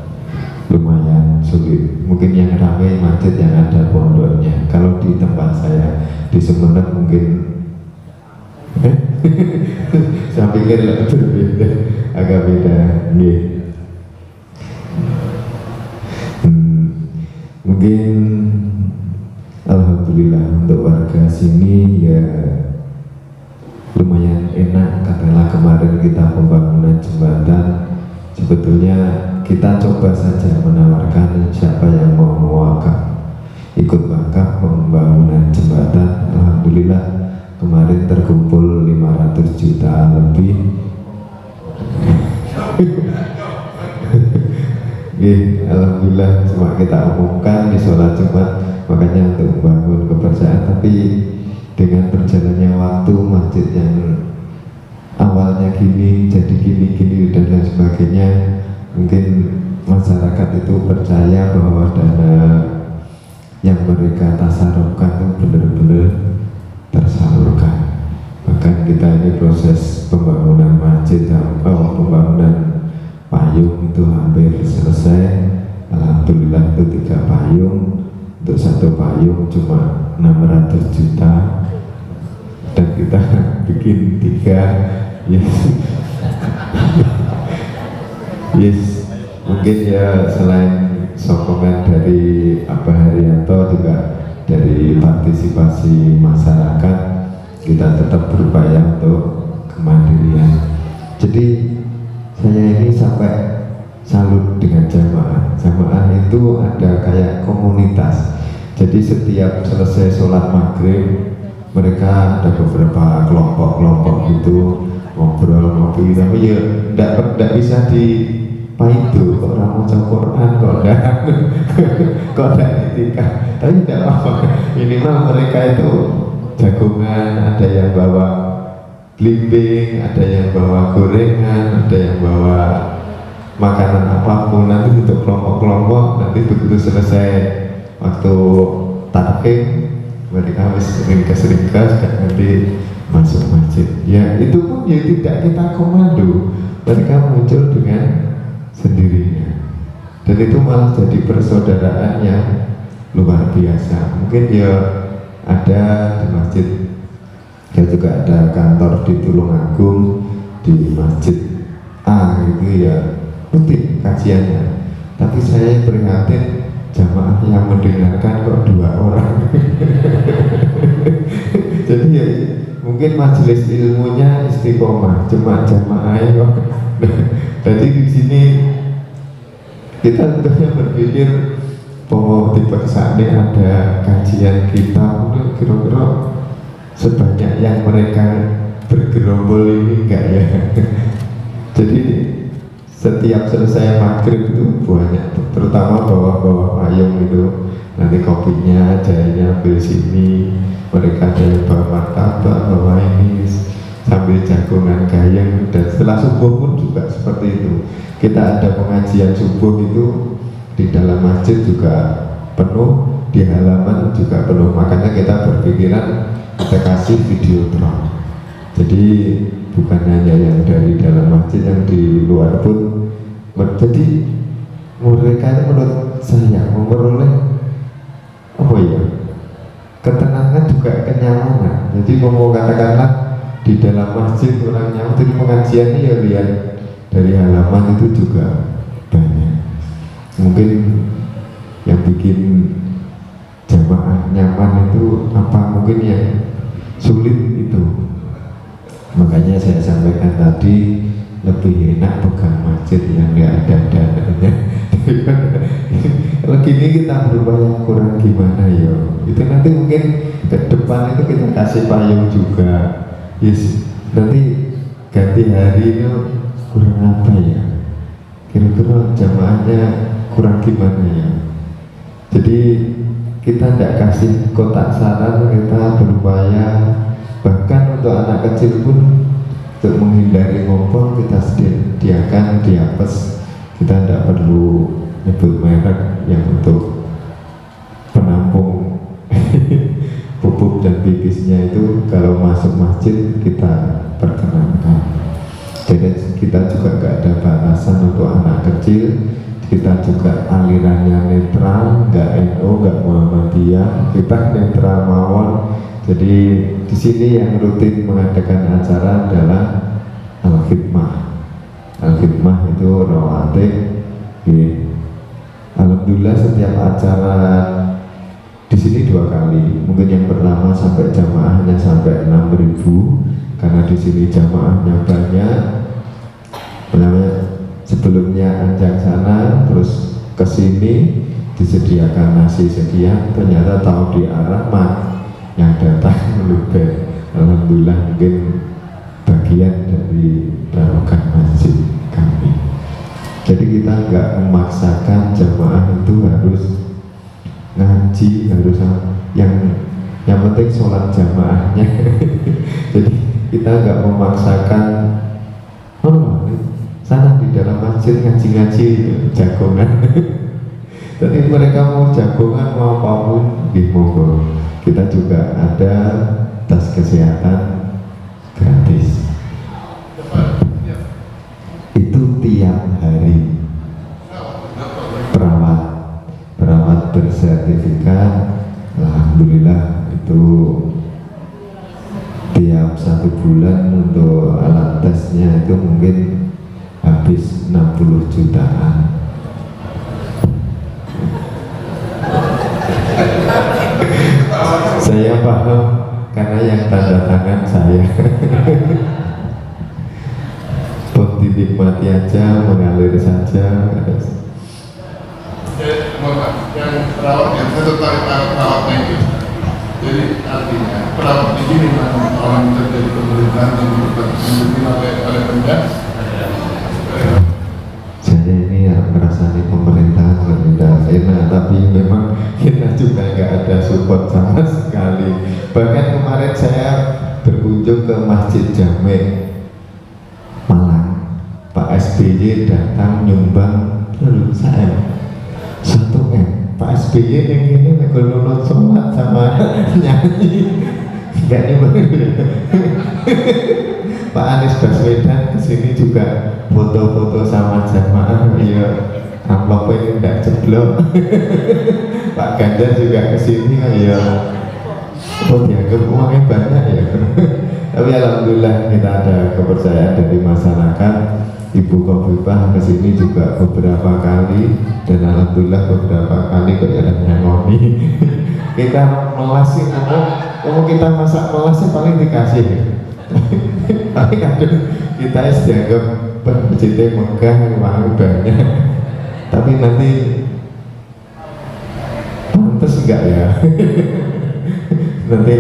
lumayan sulit. Mungkin yang ramai masjid yang ada pondoknya. Kalau di tempat saya di Sumeneb mungkin saya pikir berbeda, agak beda. Mungkin alhamdulillah untuk warga sini ya lumayan enak, karena kemarin kita pembangunan jembatan sebetulnya kita coba saja menawarkan siapa yang mau mewakaf, ikut wakaf pembangunan jembatan. Alhamdulillah kemarin terkumpul 500 juta lebih. Alhamdulillah cuma kita umumkan di sholat Jumat, makanya untuk membangun kepercayaan. Tapi dengan berjalannya waktu, masjid yang awalnya gini jadi gini dan lain sebagainya, mungkin masyarakat itu percaya bahwa dana yang mereka tasarufkan itu benar-benar tersalurkan. Bahkan kita ini proses pembangunan masjid, pembangunan payung itu hampir selesai. Alhamdulillah itu 3 payung, untuk 1 payung cuma 600 juta dan kita bikin 3. Yes, mungkin ya selain sokongan dari Abah Haryanto juga dari partisipasi masyarakat, kita tetap berupaya untuk kemandirian. Jadi saya ini sampai salut dengan jamaah. Jamaah itu ada kayak komunitas. Jadi setiap selesai sholat maghrib, mereka ada beberapa kelompok-kelompok gitu ngobrol ngopi. Tapi ya tidak bisa dipaidu kok orang mau Quran kok tidak etika. Tapi tidak apa-apa. Minimal mereka itu jagungan, ada yang bawa belimbing, ada yang bawa gorengan, ada yang bawa makanan apapun. Nanti untuk kelompok-kelompok, nanti begitu selesai waktu takhir, mereka ringkas nanti masuk masjid. Ya itu pun ya tidak kita komando, mereka muncul dengan sendirinya. Dan itu malah jadi persaudaraan yang luar biasa. Mungkin ya ada di masjid, ya juga ada kantor di Tulungagung, di masjid A gitu ya, rutin kajiannya. Tapi saya prihatin jamaah yang mendengarkan kok 2 orang. Jadi ya mungkin majelis ilmunya istiqomah, cuma jamaah kok. Jadi di sini kita tentunya berpikir bahwa tipe saat ini ada kajian kita, kira-kira sebanyak yang mereka bergerombol ini enggak ya. Jadi setiap selesai maghrib itu banyak, terutama bawah-bawah payung itu, nanti kopinya jahenya ambil sini, mereka ada yang bawa martabak, bawa ini sambil jagungan gayeng. Dan setelah subuh pun juga seperti itu. Kita ada pengajian subuh itu di dalam masjid juga penuh, di halaman juga penuh. Makanya kita berpikiran kita kasih videotron. Jadi bukan hanya yang dari dalam masjid, yang di luar pun. Jadi mereka itu menurut saya memperoleh apa ya, ketenangan juga kenyamanan. Jadi mau katakanlah di dalam masjid orang nyaman, jadi pengajian ini ya lihat dari halaman itu juga banyak. Mungkin yang bikin jamaah nyaman itu apa, mungkin yang sulit itu. Makanya saya sampaikan tadi, lebih enak pegang masjid yang nggak ada dananya. Kalau gini kita berupaya kurang gimana ya, itu nanti mungkin ke depan itu kita kasih payung juga. Yes, nanti ganti hari itu kurang apa ya, kira-kira jamaahnya kurang gimana ya. Jadi kita tidak kasih kotak saran, kita berupaya bahkan untuk anak kecil pun untuk menghindari ngompol kita sediakan diapes. Kita tidak perlu nyebut merek, yang untuk penampung pupuk dan pipisnya itu kalau masuk masjid kita perkenankan. Jadi kita juga nggak ada batasan untuk anak kecil. Kita juga alirannya netral, nggak NU, nggak Muhammadiyah, kita netral mawon. Jadi di sini yang rutin mengadakan acara adalah Al-Khidmah. Al-Khidmah itu rawatib. Alhamdulillah setiap acara di sini 2 kali. Mungkin yang pertama sampai jamaahnya sampai 6.000, karena di sini jamaahnya banyak. sebelumnya Anjang sana, terus ke sini disediakan nasi sekian, ternyata tahu di arah yang datang meluber. Alhamdulillah mungkin bagian dari barokah masjid kami. Jadi kita nggak memaksakan jamaah itu harus ngaji, harus yang penting sholat jamaahnya. Jadi kita nggak memaksakan sana di dalam masjid ngaji-ngaji jagongan. Tapi mereka mau jagongan mau apapun di monggo. Kita juga ada tas kesehatan gratis. Itu tiap hari perawat bersertifikat. Alhamdulillah itu tiap 1 bulan untuk alat tesnya itu mungkin habis 60 jutaan. Saya paham karena yang tanda tangan saya. Dinikmati aja, mengalir saja. Yang perawatnya, saya tertarik perawatnya itu. Jadi artinya perawat di sini orang kerja di pemerintahan yang dipimpin oleh Pemda. Saya ini merasa di pemerintahan tidak enak, tapi memang kita juga nggak ada support sama sekali. Bahkan kemarin saya berkunjung ke Masjid Jamek Malang, Pak SBY datang nyumbang 1M. Pak SBY yang ini ngelulun sholat sama nyanyi, nggak nyumbang. Pak Anies Baswedan kesini juga foto-foto sama jamaah, ya amplopnya nggak jeblok. Pak Ganjar juga kesini, ya dianggap uangnya banyak ya. Tapi alhamdulillah kita ada kepercayaan dari masyarakat. Ibu Khofifah kesini juga beberapa kali, dan alhamdulillah beberapa kali kok ada nyangoni. Kita melas sih, kita masak melasnya paling dikasih. Tapi kadang kita dianggap bercerita megah, uang banyak. Tapi nanti pantas enggak ya? Nanti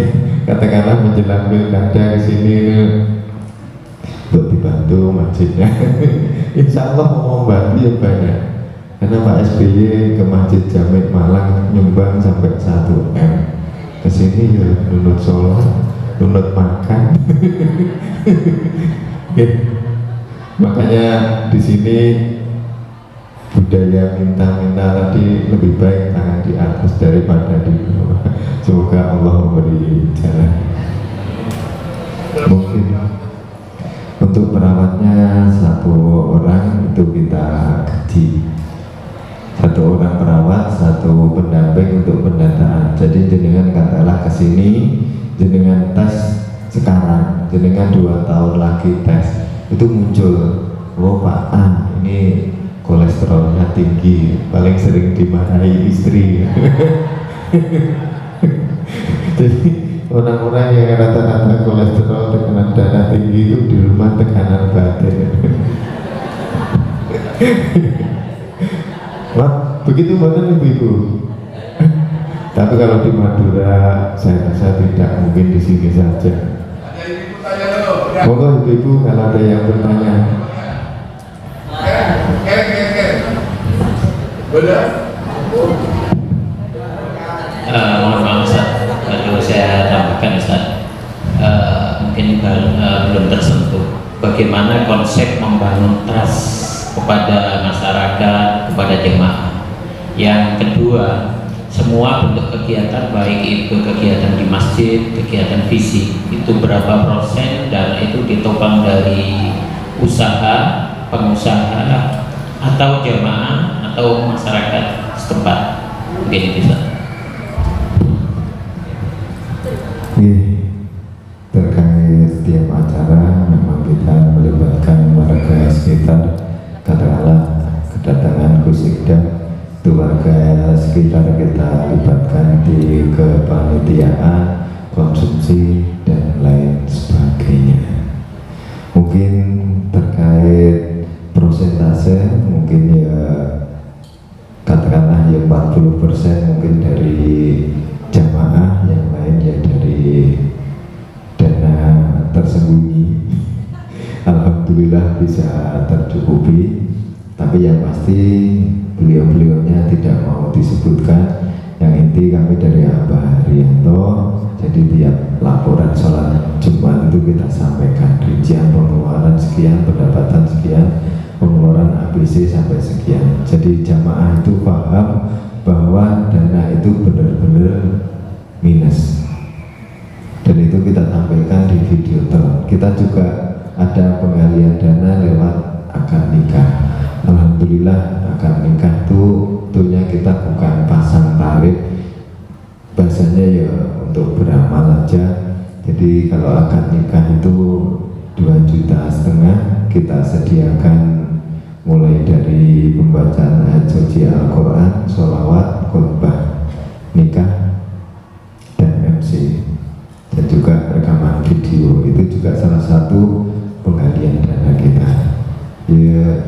katakanlah menjelang pilkada kesini untuk dibantu masjidnya. Insya Allah mau membantu ya banyak. Karena Pak SBY ke Masjid Jamek Malang nyumbang sampai 1M. Kesini ya nunut sholat, nunut makan. Makanya di sini budaya minta-minta tadi lebih baik tangan di atas daripada di bawah. Semoga Allah memberi jalan. Mungkin untuk perawatnya 1 orang itu kita gaji, 1 orang perawat, 1 pendamping untuk pendataan. Jadi jenengan katakanlah kesini, jenengan tes sekarang, jenengan 2 tahun lagi tes, itu muncul, oh Pak ini kolesterolnya tinggi, paling sering dimarahi istri. Jadi orang-orang yang rata-rata kolesterol tekanan darah tinggi itu di rumah tekanan batin. Wah, begitu betul ibu-ibu. Tapi kalau di Madura saya rasa tidak mungkin di sini saja. Monggo ibu-ibu kalau ada yang bertanya. Mohon maaf Ustaz, kalau saya tambahkan Ustaz, mungkin belum tersentuh bagaimana konsep membangun trust kepada masyarakat, kepada jemaah. Yang kedua, semua bentuk kegiatan baik itu kegiatan di masjid, kegiatan fisik, itu berapa persen dan itu ditopang dari usaha, pengusaha atau jemaah atau masyarakat setempat. Mungkin bisa. Terkait setiap acara memang kita melibatkan warga sekitar. Katakanlah kedatangan Gusikda, itu warga sekitar kita libatkan di kepanitiaan, konsumsi dan lain sebagainya. Mungkin terkait presentasi mungkin ya katakanlah ya 40% mungkin dari jamaah, yang lain ya dari dana tersembunyi. Alhamdulillah bisa tercukupi, tapi yang pasti beliau-beliaunya tidak mau disebutkan. Yang inti kami dari Abah Haryanto, jadi tiap laporan sholat Jumat itu kita sampaikan rincian pengeluaran sekian, pendapatan sekian, pengeluaran ABC sampai sekian. Jadi jamaah itu paham bahwa dana itu benar-benar minus, dan itu kita sampaikan di video terus. Kita juga ada penggalian dana lewat akad nikah. Alhamdulillah akad nikah itu tentunya kita bukan pasang tarif, bahasanya ya untuk beramal aja. Jadi kalau akad nikah itu 2,5 juta kita sediakan, mulai dari pembacaan ayat suci Al-Quran, sholawat, khutbah nikah, dan MC, dan juga rekaman video. Itu juga salah satu penggalian dana kita ya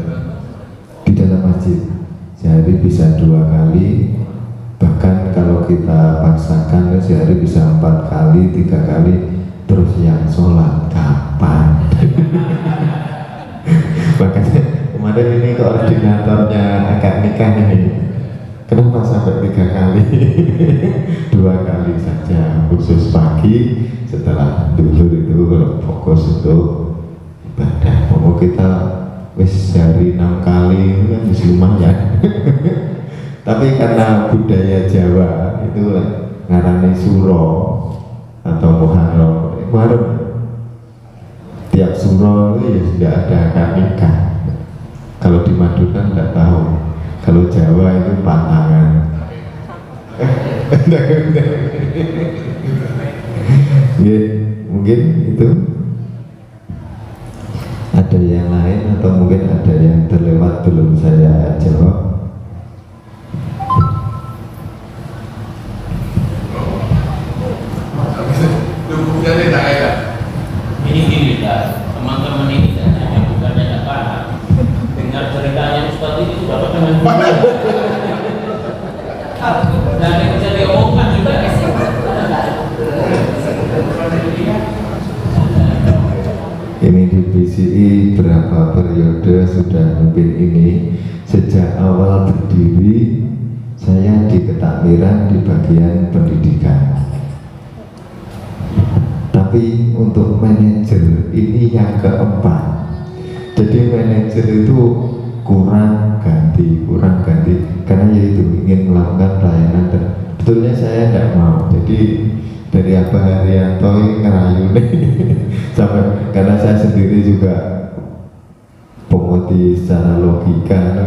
di dalam masjid. Sehari bisa 2 kali, bahkan kalau kita paksakan sehari bisa 4 kali, 3 kali. Terus yang sholat kapan? Makanya kemarin ini koordinatornya akad nikah ini, kenapa sampai 3 kali? 2 kali saja, khusus pagi setelah duhur itu fokus untuk ibadah. Mau kita wis sehari 6 kali itu kan lumayan. Tapi karena budaya Jawa itu ngarani suro atau Muharram, tiap suro itu ya sudah ada akad nikah. Kalau di Madura nggak tahu, kalau Jawa itu patangan. Ya, mungkin itu. Ada yang lain atau mungkin ada yang terlewat belum saya jawab? Ini gini dah, teman-teman ini hanya bukannya tidak paham. Dengar ceritanya Ustadz ini sudah pernah. Dan yang bisa diomongkan juga. Ini di PCI berapa periode sudah memimpin ini. Sejak awal berdiri saya di ketakmiran di bagian pendidikan, tapi untuk manajer ini yang keempat. Jadi manajer itu kurang ganti karena yaitu ingin melakukan pelayanan. Betulnya saya tidak mau, jadi dari Abah Haryanto ngerayu nih sampai, karena saya sendiri juga penguti secara logika,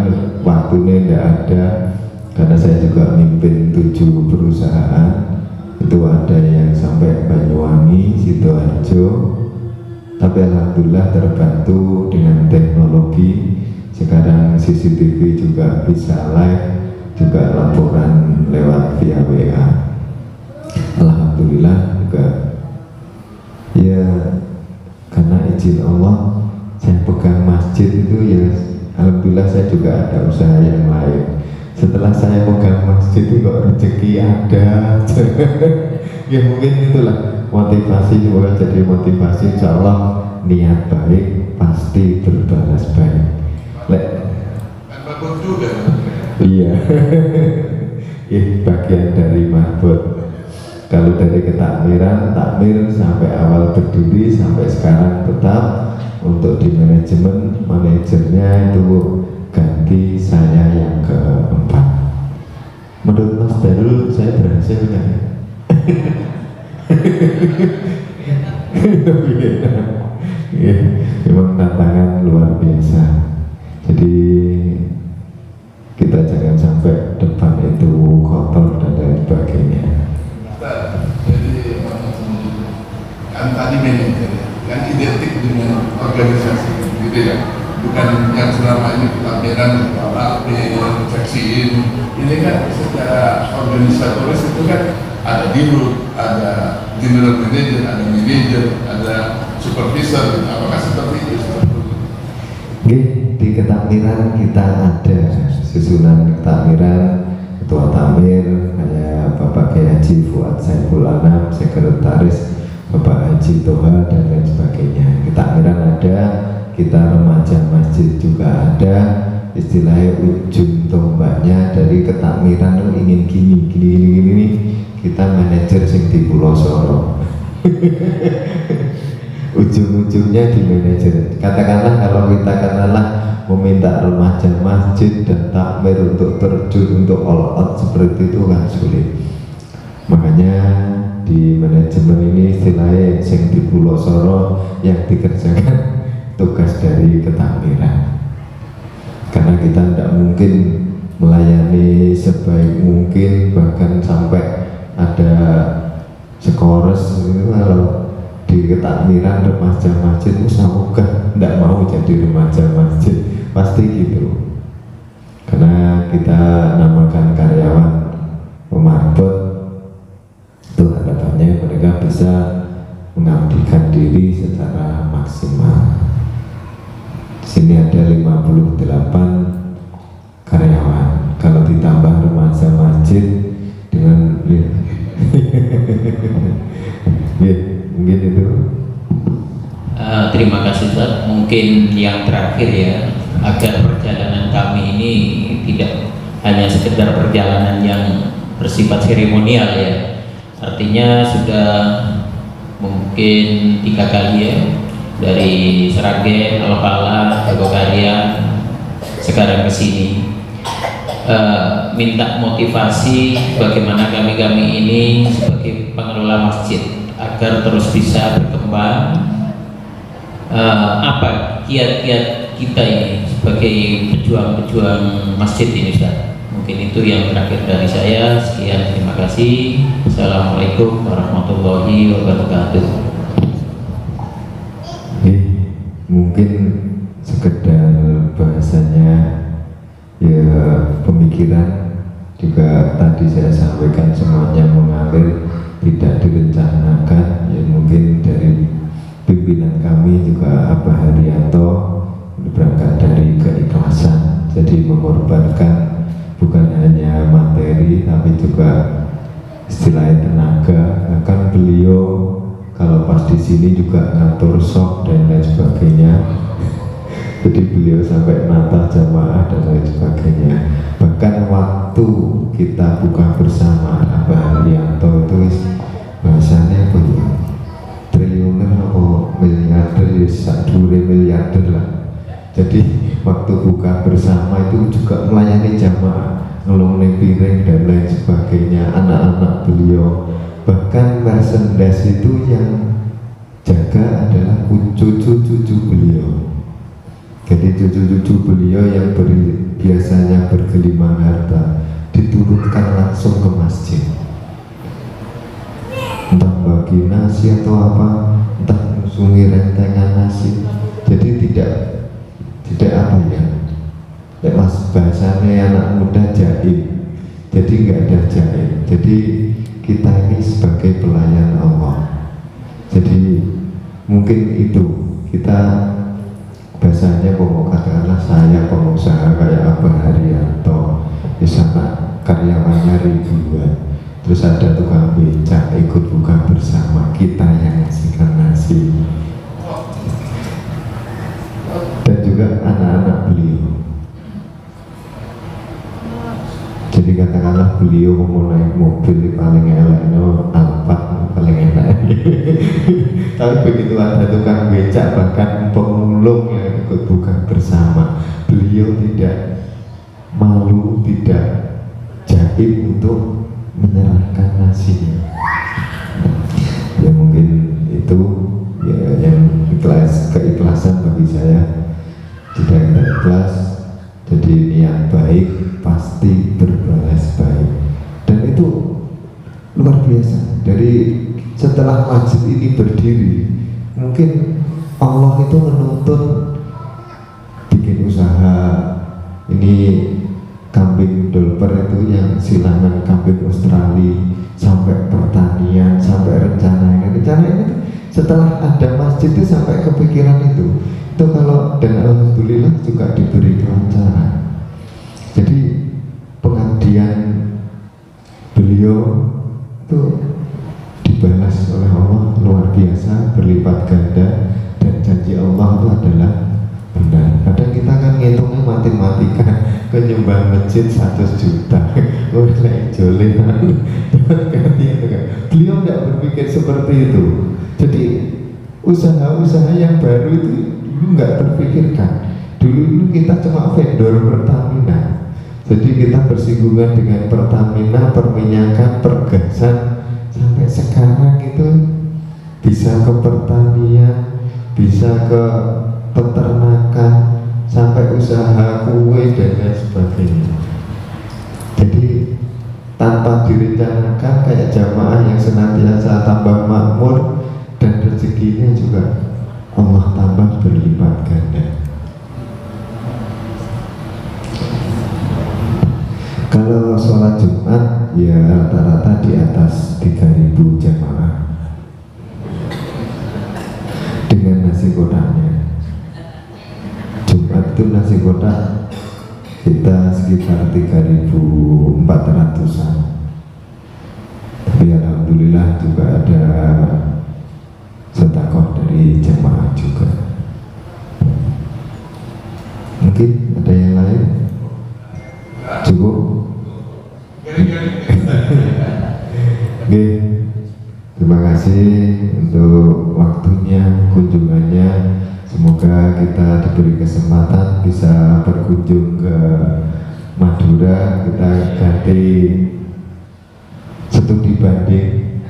waktunya tidak ada, karena saya juga mimpin 7 perusahaan. Itu ada yang sampai Banyuwangi, Sidoarjo, tapi alhamdulillah terbantu dengan teknologi. Sekarang CCTV juga bisa live, juga laporan lewat via WA. Alhamdulillah juga ya, karena izin Allah saya pegang masjid itu ya, alhamdulillah saya juga ada usaha yang lain. Setelah saya pegang masjid itu kok rezeki ada. Ya mungkin itulah motivasi, semoga jadi motivasi. Insya Allah niat baik pasti berbalas baik. Bagus juga. Iya. Bagian dari marbot. Kalau dari ketakmiran, takmir sampai awal berdiri sampai sekarang tetap. Untuk di manajemen, manajernya itu ganti saya yang keempat. Menurut Mas Darul saya berhasil kan? Ya, memang tantangan luar biasa. Jadi kita jangan sampai depan itu kotor dan lain sebagainya. Jadi kan tadi manajer yang identik dengan organisasi, gitu ya, bukan yang selama ini ketampilan seksiin. Ini kan secara organisatoris itu kan ada dirut, ada general manager, ada manager, ada supervisor. Apakah seperti itu? Oke, di ketakmiran kita ada susunan ketakmiran, ketua takmir kayak Bapak Kiai Haji Fuad Saiful Anam, sekretaris Bapak Haji Toha dan lain sebagainya. Ketakmiran ada, kita remaja masjid juga ada. Istilahnya ujung tombaknya dari ketakmiran ingin gini, kita manajer sing di Pulau Soro. Ujung-ujungnya di manajer. Katakanlah kalau kita meminta remaja masjid dan takmir untuk terjun untuk all out seperti itu kan sulit. Makanya di manajemen ini istilahnya sing di Pulau Soro yang dikerjakan tugas dari ketakmiran. Karena kita tidak mungkin melayani sebaik mungkin, bahkan sampai ada sekores itu kalau di ketakmiran remaja masjid musawugah tidak mau jadi remaja masjid, pasti gitu. Karena kita namakan karyawan pemarbot, itu harapannya mereka bisa mengabdikan diri secara maksimal. Sini ada 58 karyawan. Kalau ditambah remaja masjid dengan mungkin itu. Terima kasih Ustaz. Mungkin yang terakhir ya, agar perjalanan kami ini tidak hanya sekedar perjalanan yang bersifat seremonial ya. Artinya sudah mungkin 3 kali ya, dari Seragen, Alpala, Jogokarya, sekarang ke sini. Minta motivasi bagaimana kami ini sebagai pengelola masjid agar terus bisa berkembang. Apa kiat-kiat kita ini sebagai pejuang-pejuang masjid ini Ustaz? Mungkin itu yang terakhir dari saya. Sekian, terima kasih. Assalamualaikum warahmatullahi wabarakatuh. Mungkin sekedar bahasanya ya, pemikiran juga tadi saya sampaikan semuanya mengalir, tidak direncanakan. Ya mungkin dari pimpinan kami juga Abah Haryanto berangkat dari keikhlasan, jadi mengorbankan bukan hanya materi tapi juga istilahnya tenaga. Bahkan beliau kalau pas di sini juga ngatur sok dan lain sebagainya. Jadi beliau sampai nata jamaah dan lain sebagainya. Bahkan waktu kita buka bersama Abah Haryanto itu bahasanya apa ya? Triliuner atau miliarder, sadure miliarder lah. Jadi waktu buka bersama itu juga melayani jamaah, ngelongin piring dan lain sebagainya. Anak-anak beliau, bahkan merchandise itu yang jaga adalah cucu-cucu beliau. Jadi cucu-cucu beliau yang biasanya bergelimang harta diturunkan langsung ke masjid, entah bagi nasi atau apa, entah mengunjungi rentengan nasi. Jadi tidak apa ya, mas bahasanya anak muda jaim, jadi nggak ada jaim. Jadi kita ini sebagai pelayan Allah. Jadi mungkin itu kita bahasanya katakanlah saya pengusaha kayak Abah Haryanto, di sana karyawannya ribuan, terus ada tukang becak ikut buka bersama, kita yang ngasihkan nasi, dan juga anak-anak beliau. Jadi katakanlah beliau mau naik mobil paling elaknya Alphard paling enak. Tapi begitu ada tukang becak bahkan pemulung yang ikut buka bersama, beliau tidak malu, tidak jaim untuk menyerahkan nasinya. Ya mungkin itu ya yang keikhlasan bagi saya. Tidak ikhlas, jadi niat baik pasti berbalas baik, dan itu luar biasa. Dari setelah masjid ini berdiri, mungkin Allah itu menuntun bikin usaha ini kambing dolper itu yang silangan kambing Australia, sampai pertanian, sampai rencana ini setelah ada masjid itu sampai kepikiran itu kalau, dan alhamdulillah juga diberi kelancaran. Jadi pengabdian beliau itu dibalas oleh Allah luar biasa, berlipat ganda, dan janji Allah itu adalah benar. Kadang kita kan ngitungnya matematika, penyumbang masjid 100 juta, oleh jolehan. Beliau tidak berpikir seperti itu. Jadi usaha-usaha yang baru itu dulu nggak terpikirkan. Dulu kita cuma vendor Pertamina. Jadi kita bersinggungan dengan Pertamina, perminyakan, pergasan. Sampai sekarang itu bisa ke pertanian, bisa ke peternakan, sampai usaha kue dan lain sebagainya. Jadi tanpa direncanakan, kayak jamaah yang senantiasa tambah makmur, dan rezekinya juga Allah tambah berlipat ganda. Kalau sholat Jumat ya rata-rata di atas 3.000 jamaah dengan nasi kotaknya. Jumat itu nasi kotak kita sekitar 3.400-an. Tapi alhamdulillah juga ada sedekah dari jamaah juga. Mungkin ada yang lain? Cukup? Oke, terima kasih untuk waktunya, kunjungannya. Semoga kita diberi kesempatan bisa berkunjung ke Madura. Kita ganti studi banding.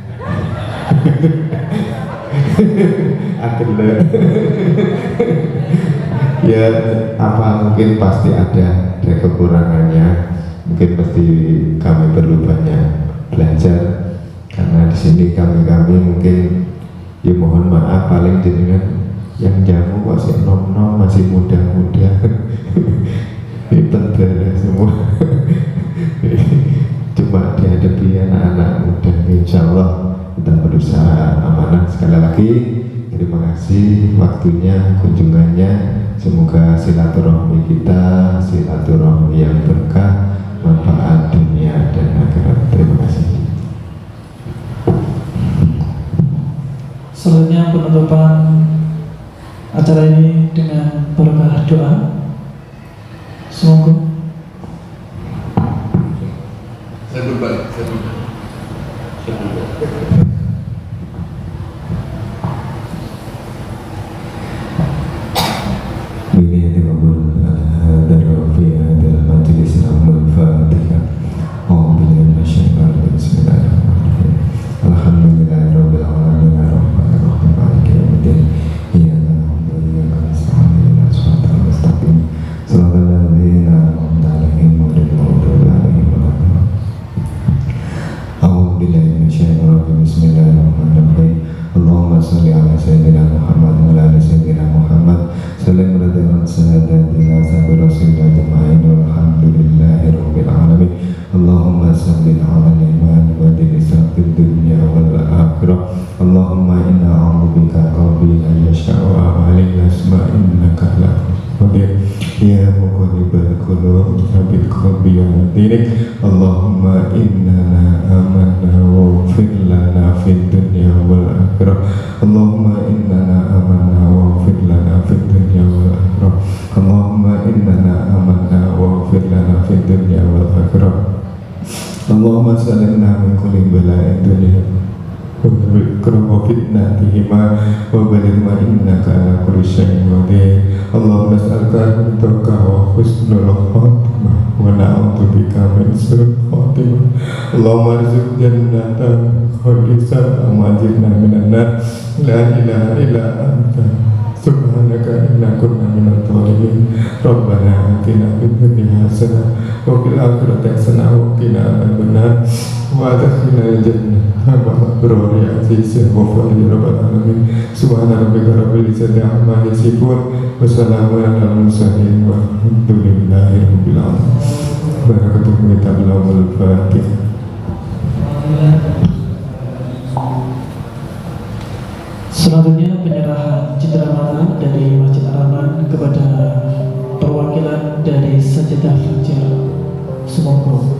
Ya apa mungkin pasti ada kekurangannya, mungkin pasti kami perlu banyak belajar, karena di sini kami mungkin ya mohon maaf paling jenengan yang jamu masih nom-nom, masih muda-muda. Ini penting semua. Cuma dihadapi anak-anak muda. Insya Allah kita berusaha amanah. Sekali lagi terima kasih waktunya, kunjungannya. Semoga silaturahmi kita silaturahmi yang berkah, manfaat dunia dan akhirat. Terima kasih. Selanjutnya penutupan acara ini dengan berkah doa. Semoga Saya berbalik. Allahumma innana amanna waghfir lana fid dunya wal akhirah. Allahumma innana amanna waghfir lana fid dunya wal akhirah. Allahumma innana amanna waghfir lana fid dunya wal akhirah. Allahumma salimna min kulli bala'id dunya wa fitnatihima wa baligh innaka ala kulli syai'in qadir. Allahumma nas'aluka ridhaka wa husnul khatimah wa na'udzubika min su'il khatimah. Allahumma arzuq jannatan khalisatan wa ajirna minan nar. La ilaha illa anta subhanaka inna kunna minadh dhalimin. Rabbana atina fid dunya hasanah wa fil akhirati hasanah wa qina adzabannar. Wa adkhilna al-jannah ma'al aziz wa fadli rabbal alamin. Subhana rabbika rabbil izzati amma yasifun wa salamun alal mursalin walhamdulillahi rabbil alamin. Barakatuhu kitabul Fatihah. Selanjutnya penyerahan cindera mata dari Masjid Ar-Rahman kepada perwakilan dari Sajadah Fajar. Semoga